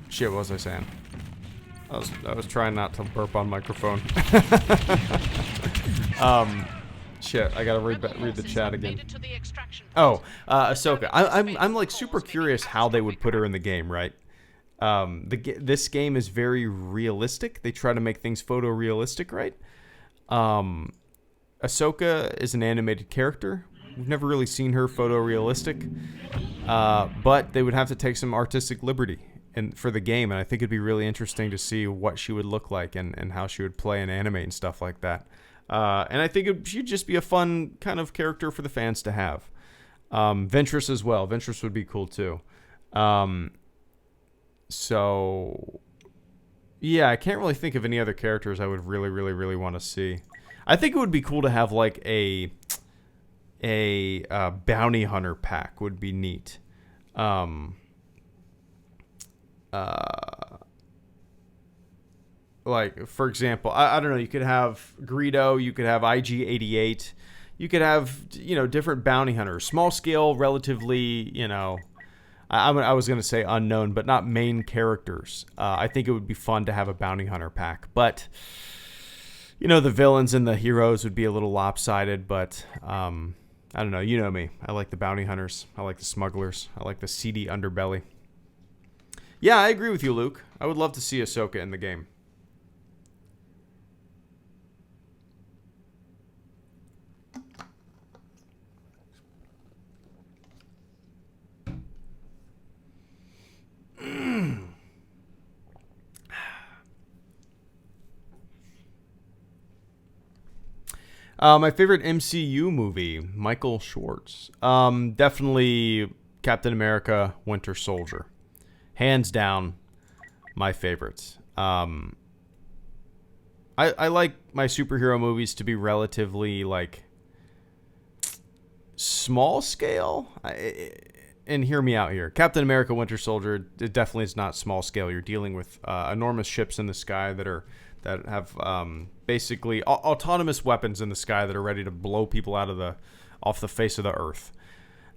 shit, what was I saying? I was trying not to burp on microphone. Shit, I gotta read the chat again. Oh, Ahsoka. I'm like super curious how they would put her in the game, right? This game is very realistic. They try to make things photorealistic, right? Ahsoka is an animated character. We've never really seen her photorealistic, but they would have to take some artistic liberty for the game, and I think it'd be really interesting to see what she would look like and how she would play and animate and stuff like that. And I think she'd just be a fun kind of character for the fans to have. Ventress as well. Ventress would be cool too. So, yeah, I can't really think of any other characters I would really, really, really want to see. I think it would be cool to have like a bounty hunter pack would be neat. Like, for example, I don't know, you could have Greedo, you could have IG-88, you could have, you know, different bounty hunters. Small scale, relatively, you know, I was going to say unknown, but not main characters. I think it would be fun to have a bounty hunter pack. But, you know, the villains and the heroes would be a little lopsided, but I don't know, you know me. I like the bounty hunters. I like the smugglers. I like the seedy underbelly. Yeah, I agree with you, Luke. I would love to see Ahsoka in the game. My favorite MCU movie, Michael Schwartz. Definitely Captain America, Winter Soldier. Hands down, my favorites. I like my superhero movies to be relatively, like, small scale. And hear me out here. Captain America, Winter Soldier, it definitely is not small scale. You're dealing with enormous ships in the sky that have basically autonomous weapons in the sky that are ready to blow people off the face of the earth.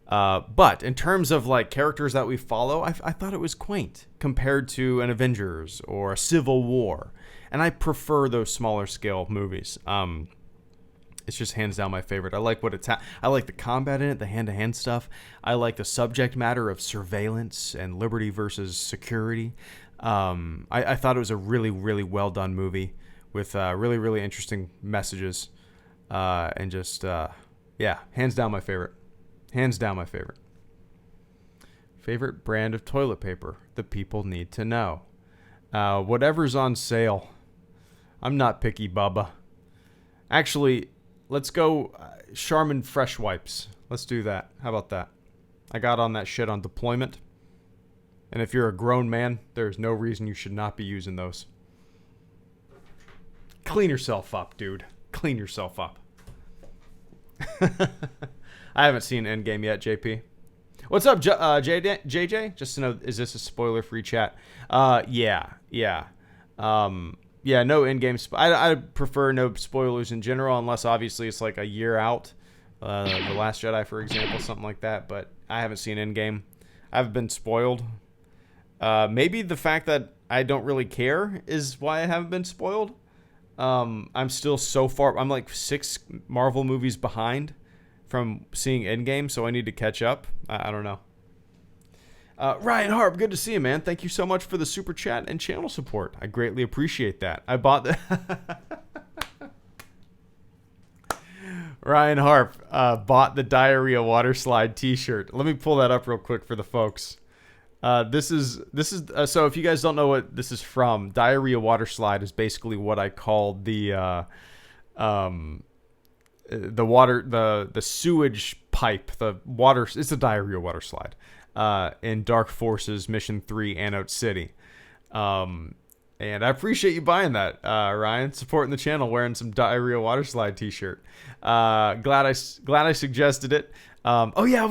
But in terms of like characters that we follow, I thought it was quaint compared to an Avengers or a Civil War, and I prefer those smaller scale movies. It's just hands down my favorite. I like I like the combat in it, the hand-to-hand stuff. I like the subject matter of surveillance and liberty versus security. I thought it was a really, really well done movie with really, really interesting messages. And just, yeah, hands down my favorite. Hands down my favorite. Favorite brand of toilet paper? The people need to know. Whatever's on sale. I'm not picky, Bubba. Actually, let's go Charmin Fresh Wipes. Let's do that. How about that? I got on that shit on deployment. And if you're a grown man, there's no reason you should not be using those. Clean yourself up, dude. Clean yourself up. I haven't seen Endgame yet, JP. What's up, JJ? Just to know, is this a spoiler-free chat? Yeah. yeah, no in-game. I prefer no spoilers in general, unless obviously it's like a year out. The Last Jedi, for example, something like that. But I haven't seen in-game. I've been spoiled. Maybe the fact that I don't really care is why I haven't been spoiled. I'm still so far. I'm like 6 Marvel movies behind from seeing Endgame, so I need to catch up. I don't know. Ryan Harp, good to see you, man. Thank you so much for the super chat and channel support. I greatly appreciate that. I bought the Ryan Harp bought the diarrhea water slide T-shirt. Let me pull that up real quick for the folks. This is so if you guys don't know what this is from, diarrhea water slide is basically what I call the water, the sewage pipe, the water. It's a diarrhea water slide in Dark Forces Mission 3 Anode City. And I appreciate you buying that, Ryan, supporting the channel, wearing some diarrhea water slide T-shirt. Glad I suggested it. Oh yeah,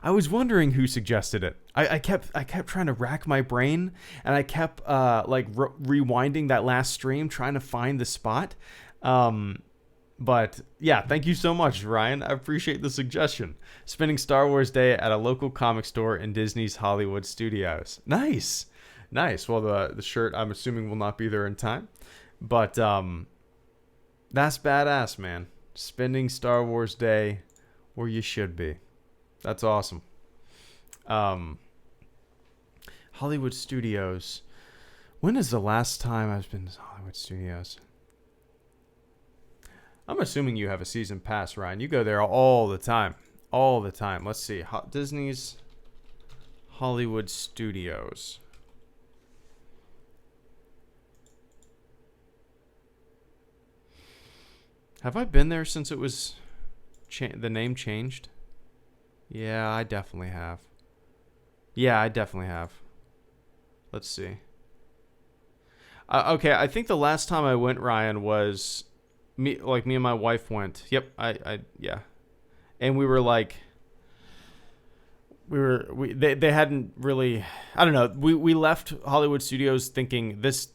I was wondering who suggested it. I kept trying to rack my brain, and I kept rewinding that last stream trying to find the spot. But yeah, thank you so much, Ryan. I appreciate the suggestion. Spending Star Wars Day at a local comic store in Disney's Hollywood Studios. Nice. Well, the shirt I'm assuming will not be there in time, but that's badass, man. Spending Star Wars Day where you should be. That's awesome. Hollywood Studios. When is the last time I've been to Hollywood Studios? I'm assuming you have a season pass, Ryan. You go there all the time. All the time. Let's see. Disney's Hollywood Studios. Have I been there since it was the name changed? Yeah, I definitely have. Let's see. Okay, I think the last time I went, Ryan, was me and my wife went. Yep, yeah. And we were like, they hadn't really, I don't know. We left Hollywood Studios thinking this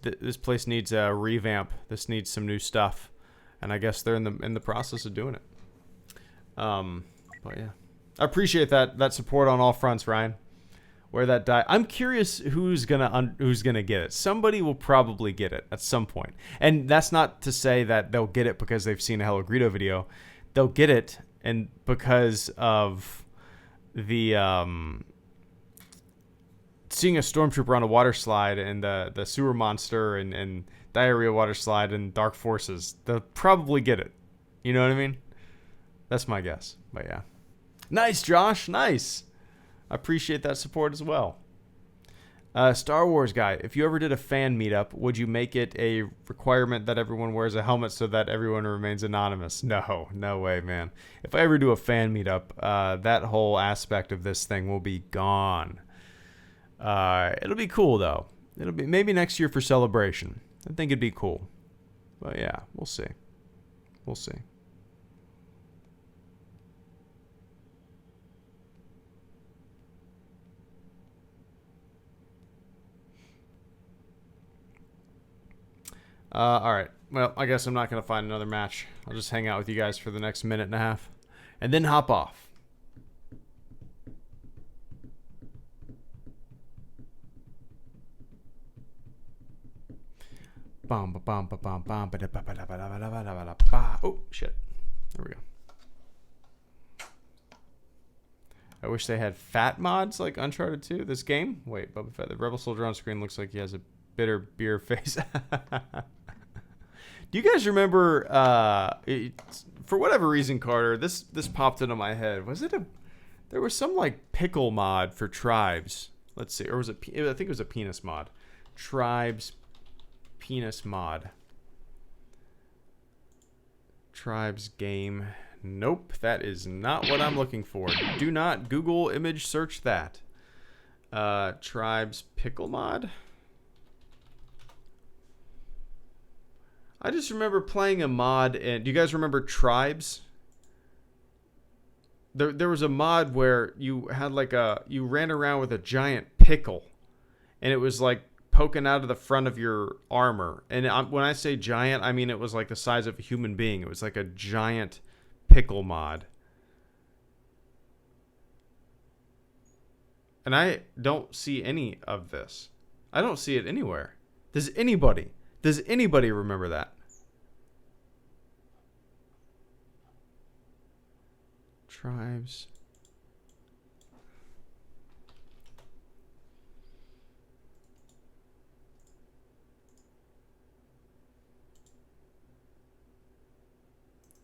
place needs a revamp. This needs some new stuff. And I guess they're in the process of doing it. But yeah, I appreciate that support on all fronts, Ryan. Where that I'm curious who's gonna get it. Somebody will probably get it at some point, and that's not to say that they'll get it because they've seen a Hello Greedo video. They'll get it, and because of the seeing a stormtrooper on a water slide and the sewer monster and diarrhea water slide and Dark Forces, they'll probably get it. You know what I mean? That's my guess. But yeah. Nice, Josh. Nice. I appreciate that support as well. Star Wars guy, if you ever did a fan meetup, would you make it a requirement that everyone wears a helmet so that everyone remains anonymous? No way, man. If I ever do a fan meetup, that whole aspect of this thing will be gone. It'll be cool, though. It'll be maybe next year for Celebration. I think it'd be cool. But yeah, we'll see. We'll see. All right. Well, I guess I'm not going to find another match. I'll just hang out with you guys for the next minute and a half and then hop off. Oh, shit. There we go. I wish they had fat mods like Uncharted 2. This game? Wait, Boba Fett. The Rebel Soldier on screen looks like he has a bitter beer face. Do you guys remember, for whatever reason, Carter, this popped into my head. There was some like pickle mod for Tribes. Let's see. Or was it, I think it was a penis mod. Tribes penis mod. Tribes game. Nope, that is not what I'm looking for. Do not Google image search that. Tribes pickle mod. I just remember playing a mod, and do you guys remember Tribes? There was a mod where you had like you ran around with a giant pickle, and it was like poking out of the front of your armor. And when I say giant, I mean it was like the size of a human being. It was like a giant pickle mod. And I don't see any of this. I don't see it anywhere. Does anybody remember that? Tribes.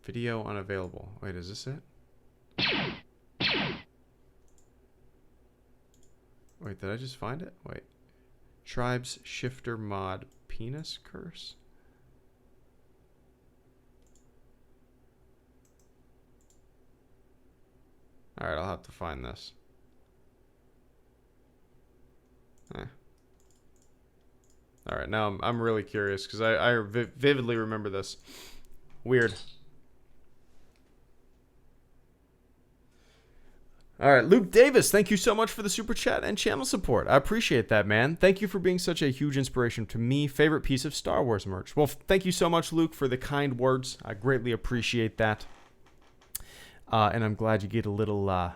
Video unavailable. Wait, is this it? Wait, did I just find it? Wait. Tribes shifter mod penis curse? Alright, I'll have to find this. Alright, now I'm really curious because I vividly remember this. Weird. All right, Luke Davis, thank you so much for the super chat and channel support. I appreciate that, man. Thank you for being such a huge inspiration to me. Favorite piece of Star Wars merch. Well, thank you so much, Luke, for the kind words. I greatly appreciate that. And I'm glad you get a little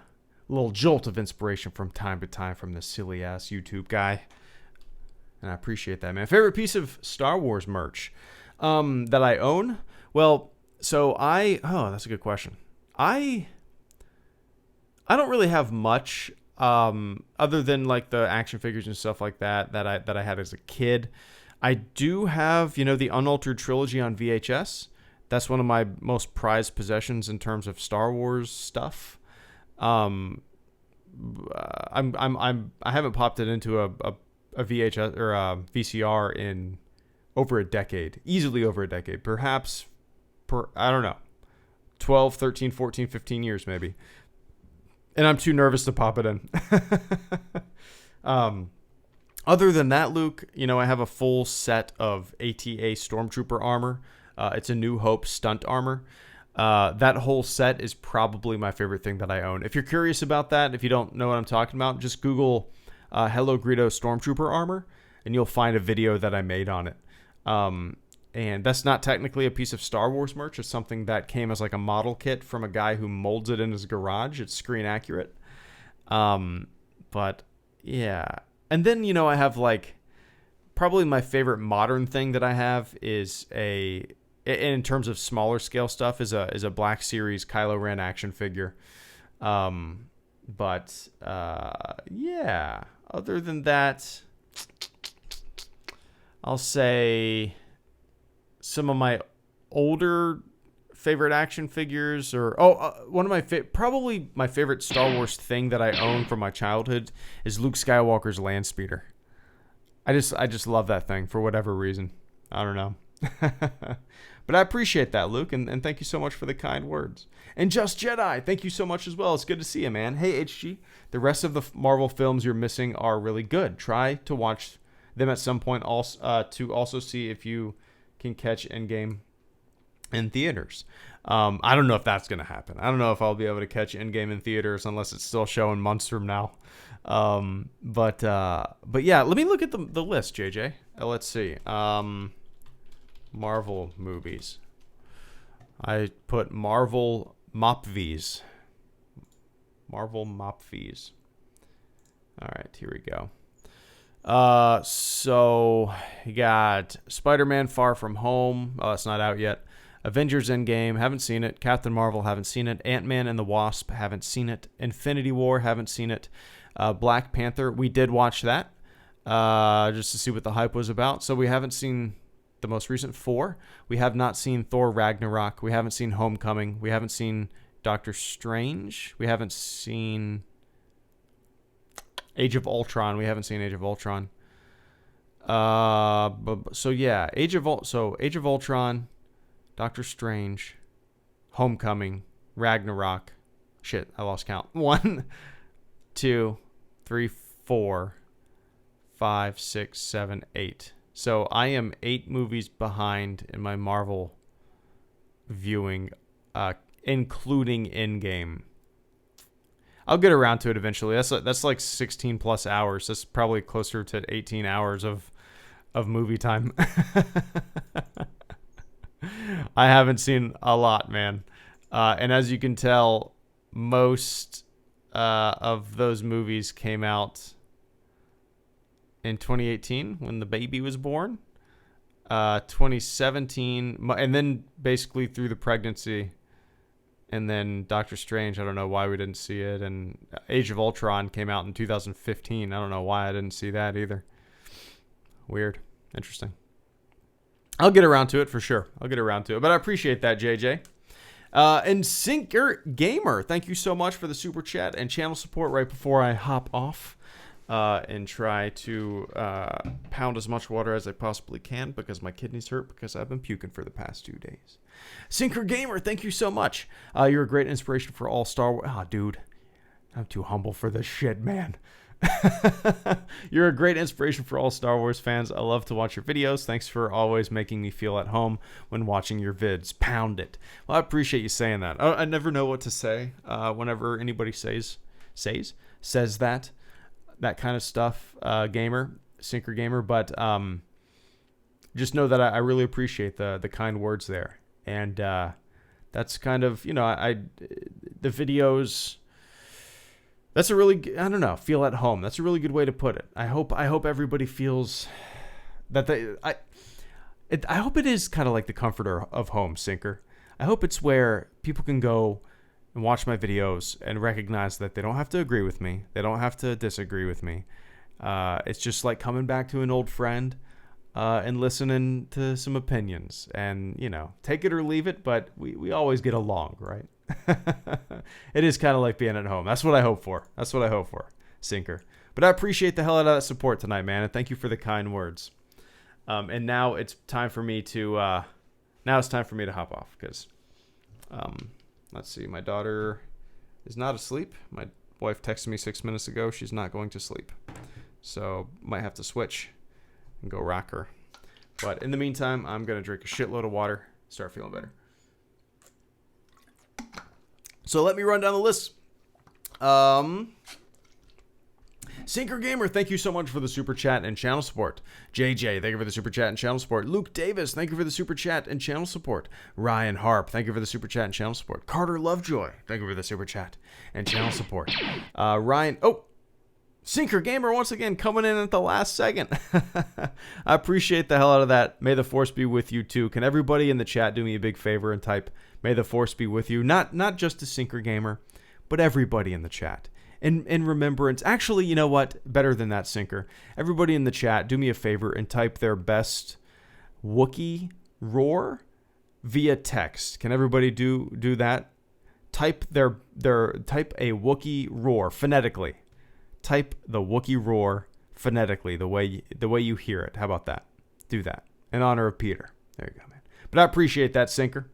jolt of inspiration from time to time from this silly-ass YouTube guy. And I appreciate that, man. Favorite piece of Star Wars merch that I own? Well, so that's a good question. I don't really have much other than like the action figures and stuff like that I had as a kid. I do have, the Unaltered Trilogy on VHS. That's one of my most prized possessions in terms of Star Wars stuff. I haven't popped it into a VHS or a VCR in over a decade, easily over a decade, perhaps I don't know, 12, 13, 14, 15 years maybe. And I'm too nervous to pop it in. Other than that, Luke, I have a full set of ATA Stormtrooper armor. It's a New Hope stunt armor. That whole set is probably my favorite thing that I own. If you're curious about that, if you don't know what I'm talking about, just Google Hello Greedo Stormtrooper armor, and you'll find a video that I made on it. And that's not technically a piece of Star Wars merch. It's something that came as like a model kit from a guy who molds it in his garage. It's screen accurate. But yeah. And then, I have like probably my favorite modern thing that I have is in terms of smaller scale stuff is a Black Series Kylo Ren action figure. But yeah, other than that, I'll say some of my older favorite action figures, or one of my probably my favorite Star Wars thing that I own from my childhood is Luke Skywalker's land speeder. I just love that thing for whatever reason. I don't know. But I appreciate that, Luke, and thank you so much for the kind words. And Just Jedi, thank you so much as well. It's good to see you, man. Hey, HG, the rest of the Marvel films you're missing are really good. Try to watch them at some point also, to also see if you can catch Endgame in theaters. I don't know if that's going to happen. I don't know if I'll be able to catch Endgame in theaters unless it's still showing months from now. But yeah, let me look at the list, JJ. Let's see. Marvel movies. I put Marvel Mopvies. Marvel Mopvies. All right, here we go. So you got Spider-Man Far From Home. Oh, it's not out yet. Avengers Endgame, haven't seen it. Captain Marvel, haven't seen it. Ant-Man and the Wasp, haven't seen it. Infinity War, haven't seen it. Black Panther, we did watch that just to see what the hype was about. So we haven't seen the most recent 4. We have not seen Thor Ragnarok. We haven't seen Homecoming. We haven't seen Doctor Strange. We haven't seen Age of Ultron. We haven't seen Age of Ultron. So yeah, Age of Ultron, Doctor Strange, Homecoming, Ragnarok. Shit, I lost count. 1, 2, 3, 4, 5, 6, 7, 8. So I am 8 movies behind in my Marvel viewing, including Endgame. I'll get around to it eventually. That's like 16 plus hours. That's probably closer to 18 hours of of movie time. I haven't seen a lot, man. And as you can tell, most of those movies came out in 2018 when the baby was born. 2017, and then basically through the pregnancy. And then Doctor Strange, I don't know why we didn't see it. And Age of Ultron came out in 2015. I don't know why I didn't see that either. Weird. Interesting. I'll get around to it for sure. I'll get around to it. But I appreciate that, JJ. And Sinker Gamer, thank you so much for the super chat and channel support right before I hop off and try to pound as much water as I possibly can because my kidneys hurt because I've been puking for the past 2 days. Sinker Gamer, thank you so much. You're a great inspiration for all Star Wars. Ah, dude, I'm too humble for this shit, man. You're a great inspiration for all Star Wars fans. I love to watch your videos. Thanks for always making me feel at home when watching your vids. Pound it. Well, I appreciate you saying that. I never know what to say whenever anybody says that kind of stuff, Sinker Gamer. But just know that I really appreciate the kind words there. And that's kind of, you know, the videos. That's a really, I don't know, feel at home. That's a really good way to put it. I hope everybody feels that I hope it is kind of like the comforter of home, Sinker. I hope it's where people can go and watch my videos and recognize that they don't have to agree with me. They don't have to disagree with me. It's just like coming back to an old friend and listening to some opinions. And, you know, take it or leave it, but we always get along, right? It is kind of like being at home. That's what I hope for. Sinker. But I appreciate the hell out of that support tonight, man. And thank you for the kind words. And now it's time for me to hop off because, let's see, my daughter is not asleep. My wife texted me 6 minutes ago. She's not going to sleep. So might have to switch and go rock her. But in the meantime, I'm going to drink a shitload of water, start feeling better. So let me run down the list. Sinker Gamer, thank you so much for the super chat and channel support. JJ, thank you for the super chat and channel support. Luke Davis, thank you for the super chat and channel support. Ryan Harp, thank you for the super chat and channel support. Carter Lovejoy, thank you for the super chat and channel support. Sinker Gamer once again coming in at the last second. I appreciate the hell out of that. May the force be with you too. Can everybody in the chat do me a big favor and type "May the force be with you"? Not just a Sinker Gamer, but everybody in the chat. In remembrance. Actually, you know what? Better than that, Sinker. Everybody in the chat, do me a favor and type their best Wookiee roar via text. Can everybody do that? Type type a Wookiee roar phonetically. Type the Wookiee roar phonetically, the way you hear it. How about that? Do that in honor of Peter. There you go, man. But I appreciate that, Sinker.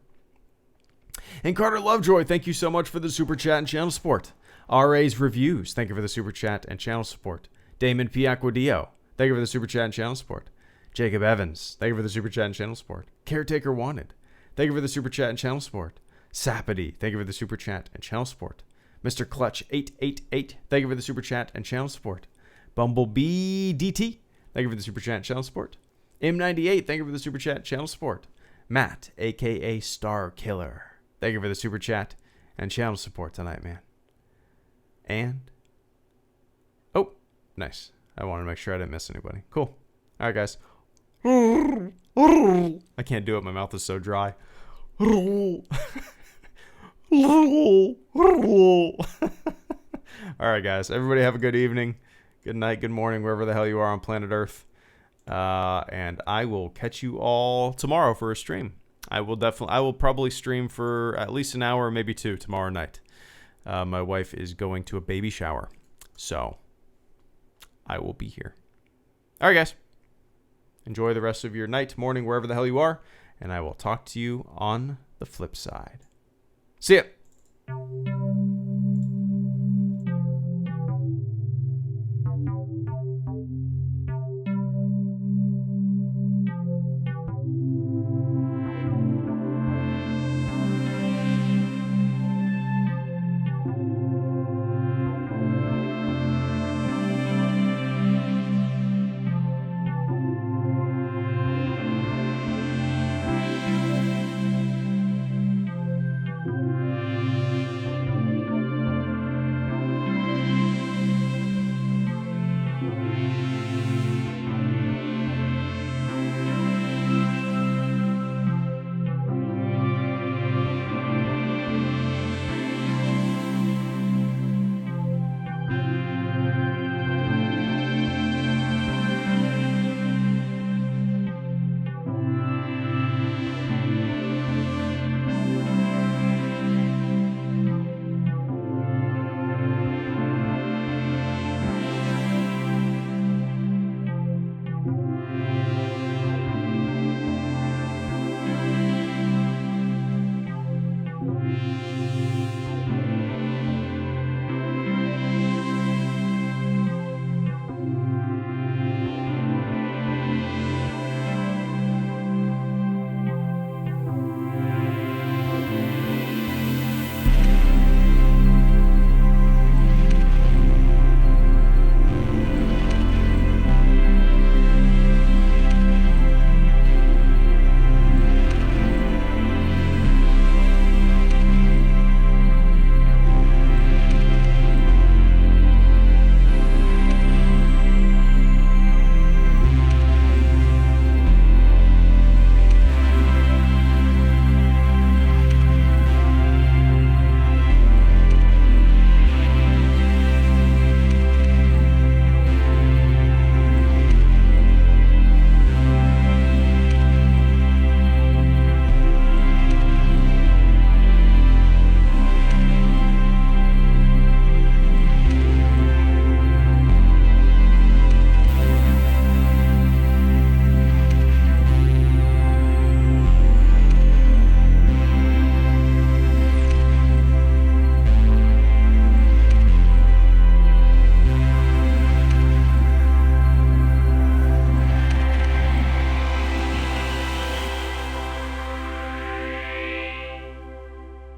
And Carter Lovejoy, thank you so much for the super chat and channel support. RA's Reviews, thank you for the super chat and channel support. Damon P. Aquadio, thank you for the super chat and channel support. Jacob Evans, thank you for the super chat and channel support. Caretaker Wanted, thank you for the super chat and channel support. Sapity, thank you for the super chat and channel support. Mr. Clutch 888, thank you for the super chat and channel support. Bumblebee DT, thank you for the super chat and channel support. M98, thank you for the super chat and channel support. Matt, aka Star Killer, thank you for the super chat and channel support tonight, man. And oh, nice. I wanted to make sure I didn't miss anybody. Cool. All right, guys. I can't do it. My mouth is so dry. All right, guys. Everybody have a good evening, good night, good morning, wherever the hell you are on planet Earth. And I will catch you all tomorrow for a stream. I will probably stream for at least an hour, maybe two tomorrow night. My wife is going to a baby shower, so I will be here. All right, guys. Enjoy the rest of your night, morning, wherever the hell you are, and I will talk to you on the flip side. See ya.